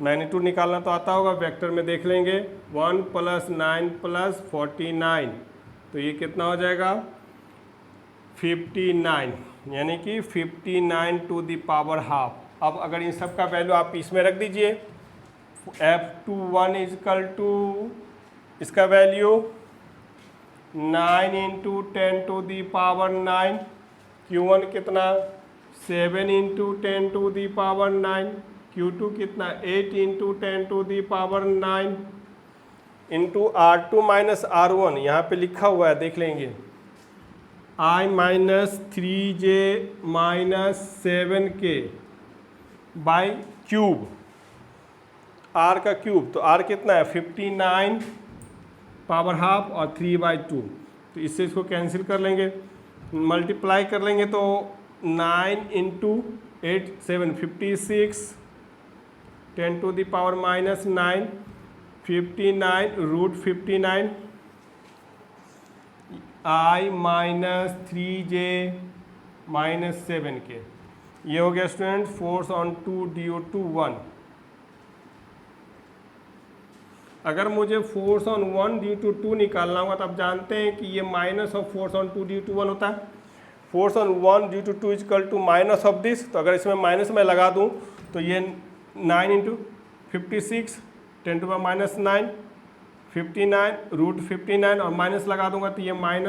मैग्नीट्यूड निकालना तो आता होगा, वेक्टर में देख लेंगे। 1 प्लस 9 प्लस 49, तो ये कितना हो जाएगा 59, यानी कि 59 टू द पावर हाफ। अब अगर इन सब का वैल्यू आप इसमें रख दीजिए, F21 इजकल टू इसका value 9 into 10 to the power 9, Q1 कितना 7 into 10 to the power 9, Q2 कितना 8 into 10 to the power 9 into R2 minus R1, यहाँ पे लिखा हुआ है देख लेंगे, I minus 3J minus 7K by cube, R का क्यूब, तो R कितना है 59 पावर हाफ और 3/2, तो इससे इसको कैंसिल कर लेंगे। मल्टीप्लाई कर लेंगे तो 9 इंटू 8 7 56 10 to the power -9 59 root 59 I -3j -7k। ये हो गया student force on 2 due to 1। अगर मुझे फोर्स ऑन 1 ड्यू टू 2 निकालना होगा तो आप जानते हैं कि ये minus of force on 2 due to 1 होता है। Force on 1 due to 2 is equal to minus of this, तो अगर इसमें माइनस में लगा दूं तो ये 9 इंटू 56 10 टू -9 59 रूट 59 और माइनस लगा दूंगा तो ये -i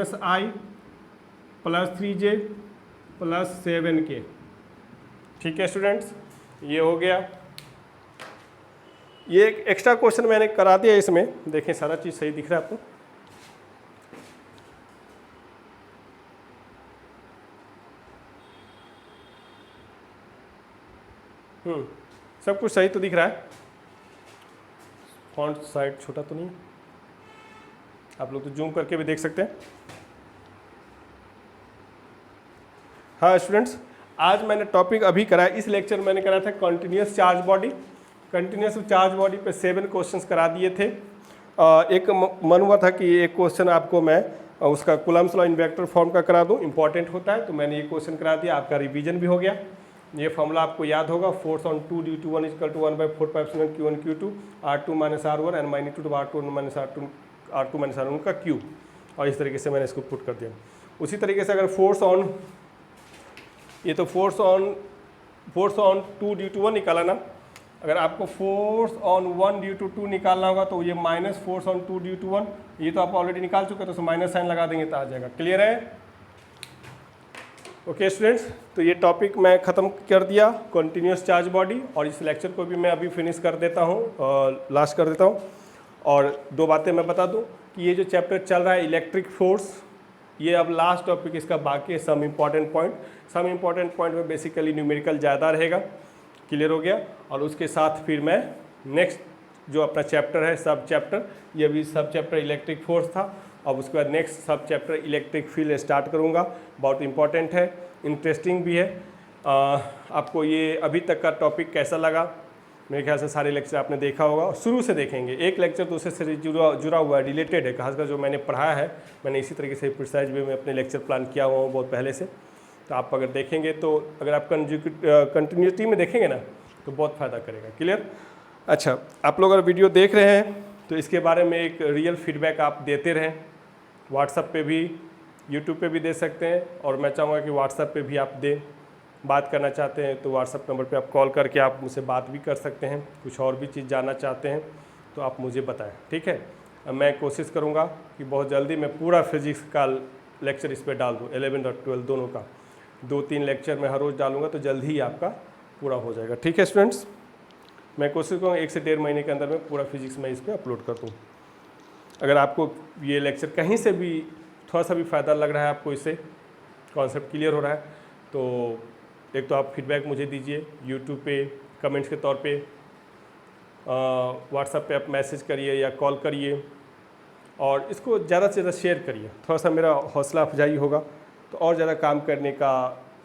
+ 3j + 7k। ठीक है स्टूडेंट्स, ये हो गया। ये एक एक्स्ट्रा क्वेश्चन मैंने करा दिया इसमें, देखें सारा चीज़ सही दिख रहा है आपको। सब कुछ सही तो दिख रहा है, फॉन्ट साइज छोटा तो नहीं, आप लोग तो जूम करके भी देख सकते हैं। हाँ स्टूडेंट्स, आज मैंने टॉपिक अभी कराया, इस लेक्चर मैंने कराया था continuous charge body. Continuous charge body पे 7 क्वेश्चंस करा दिए थे। एक मन हुआ था कि एक क्वेश्चन आपको मैं उसका Coulomb's law in vector form का करा दूं, इंपॉर्टेंट होता है, तो मैंने ये क्वेश्चन करा दिया, आपका रिवीजन भी हो गया। ये फॉर्मूला आपको याद होगा, force on 2 due to 1 equal to 1/4π Q1 Q2 R2 - R1 and magnitude of R2 - R1 का Q, और इस तरीके से मैंने इसको पुट कर दिया। उसी तरीके से अगर फोर्स ऑन, ये तो फोर्स ऑन 2 ड्यू टू 1 निकाला ना, अगर आपको फोर्स ऑन 1 ड्यू टू 2 निकालना होगा तो ये minus force on 2 due to 1, ये तो आप ऑलरेडी निकाल चुके हैं, तो उसमें माइनस साइन लगा देंगे तो आ जाएगा। क्लियर है? ओके स्टूडेंट्स, तो ये टॉपिक मैं ख़त्म कर दिया, कंटिन्यूस चार्ज बॉडी, और इस लेक्चर को भी मैं अभी फिनिश कर देता हूँ, लास्ट कर देता हूँ। और 2 बातें मैं बता दूँ कि ये जो चैप्टर चल रहा है इलेक्ट्रिक फोर्स, ये अब लास्ट टॉपिक इसका बाकी है, सम इम्पॉर्टेंट पॉइंट में बेसिकली न्यूमेरिकल ज़्यादा रहेगा। क्लियर हो गया? और उसके साथ फिर मैं नेक्स्ट जो अपना चैप्टर है सब चैप्टर, ये भी सब चैप्टर इलेक्ट्रिक फोर्स था, अब उसके बाद नेक्स्ट सब चैप्टर इलेक्ट्रिक फील्ड स्टार्ट करूँगा। बहुत इंपॉर्टेंट है, इंटरेस्टिंग भी है। आपको ये अभी तक का टॉपिक कैसा लगा? मेरे ख्याल से सारे लेक्चर आपने देखा होगा, शुरू से देखेंगे, एक लेक्चर दूसरे से जुड़ा हुआ है, रिलेटेड है, खासकर जो मैंने पढ़ाया है मैंने इसी तरीके से प्रिसाइज वे में अपने लेक्चर प्लान किया हुआ हूँ बहुत पहले से। तो आप अगर देखेंगे तो अगर आप कंटिन्यूटी में देखेंगे ना तो बहुत फ़ायदा करेगा। क्लियर? अच्छा, आप लोग अगर वीडियो देख रहे हैं तो इसके बारे में एक रियल फीडबैक आप देते रहें, व्हाट्सएप पे भी, यूट्यूब पे भी दे सकते हैं, और मैं चाहूँगा कि व्हाट्सएप पे भी आप दें। बात करना चाहते हैं तो व्हाट्सएप नंबर पे आप कॉल करके आप मुझसे बात भी कर सकते हैं, कुछ और भी चीज़ जानना चाहते हैं तो आप मुझे बताएं। ठीक है? मैं कोशिश करूँगा कि बहुत जल्दी मैं पूरा फिजिक्स का लेक्चर इस पर डाल दूँ, 11 और 12 दोनों का 2-3 लेक्चर मैं हर रोज़ डालूंगा, तो जल्द ही आपका पूरा हो जाएगा। ठीक है स्टूडेंट्स, मैं कोशिश करूँगा 1 से 1.5 महीने के अंदर में पूरा फिजिक्स में इस पर अपलोड कर दूँ। अगर आपको ये लेक्चर कहीं से भी थोड़ा सा भी फ़ायदा लग रहा है, आपको इससे कॉन्सेप्ट क्लियर हो रहा है, तो एक तो आप फीडबैक मुझे दीजिए यूट्यूब पे कमेंट्स के तौर पे, व्हाट्सएप पे आप मैसेज करिए या कॉल करिए, और इसको ज़्यादा से ज़्यादा शेयर करिए, थोड़ा सा मेरा हौसला अफजाई होगा तो और ज़्यादा काम करने का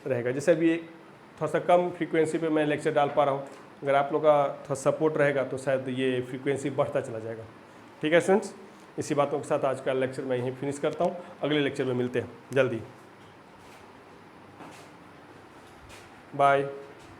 रहेगा। जैसे अभी थोड़ा सा कम फ्रीक्वेंसी पे मैं लेक्चर डाल पा रहा हूँ, अगर आप लोग का थोड़ा सपोर्ट रहेगा तो शायद ये फ्रीक्वेंसी बढ़ता चला जाएगा। ठीक है स्टूडेंट्स, इसी बातों के साथ आज का लेक्चर मैं यहीं फिनिश करता हूँ, अगले लेक्चर में मिलते हैं जल्दी। बाय।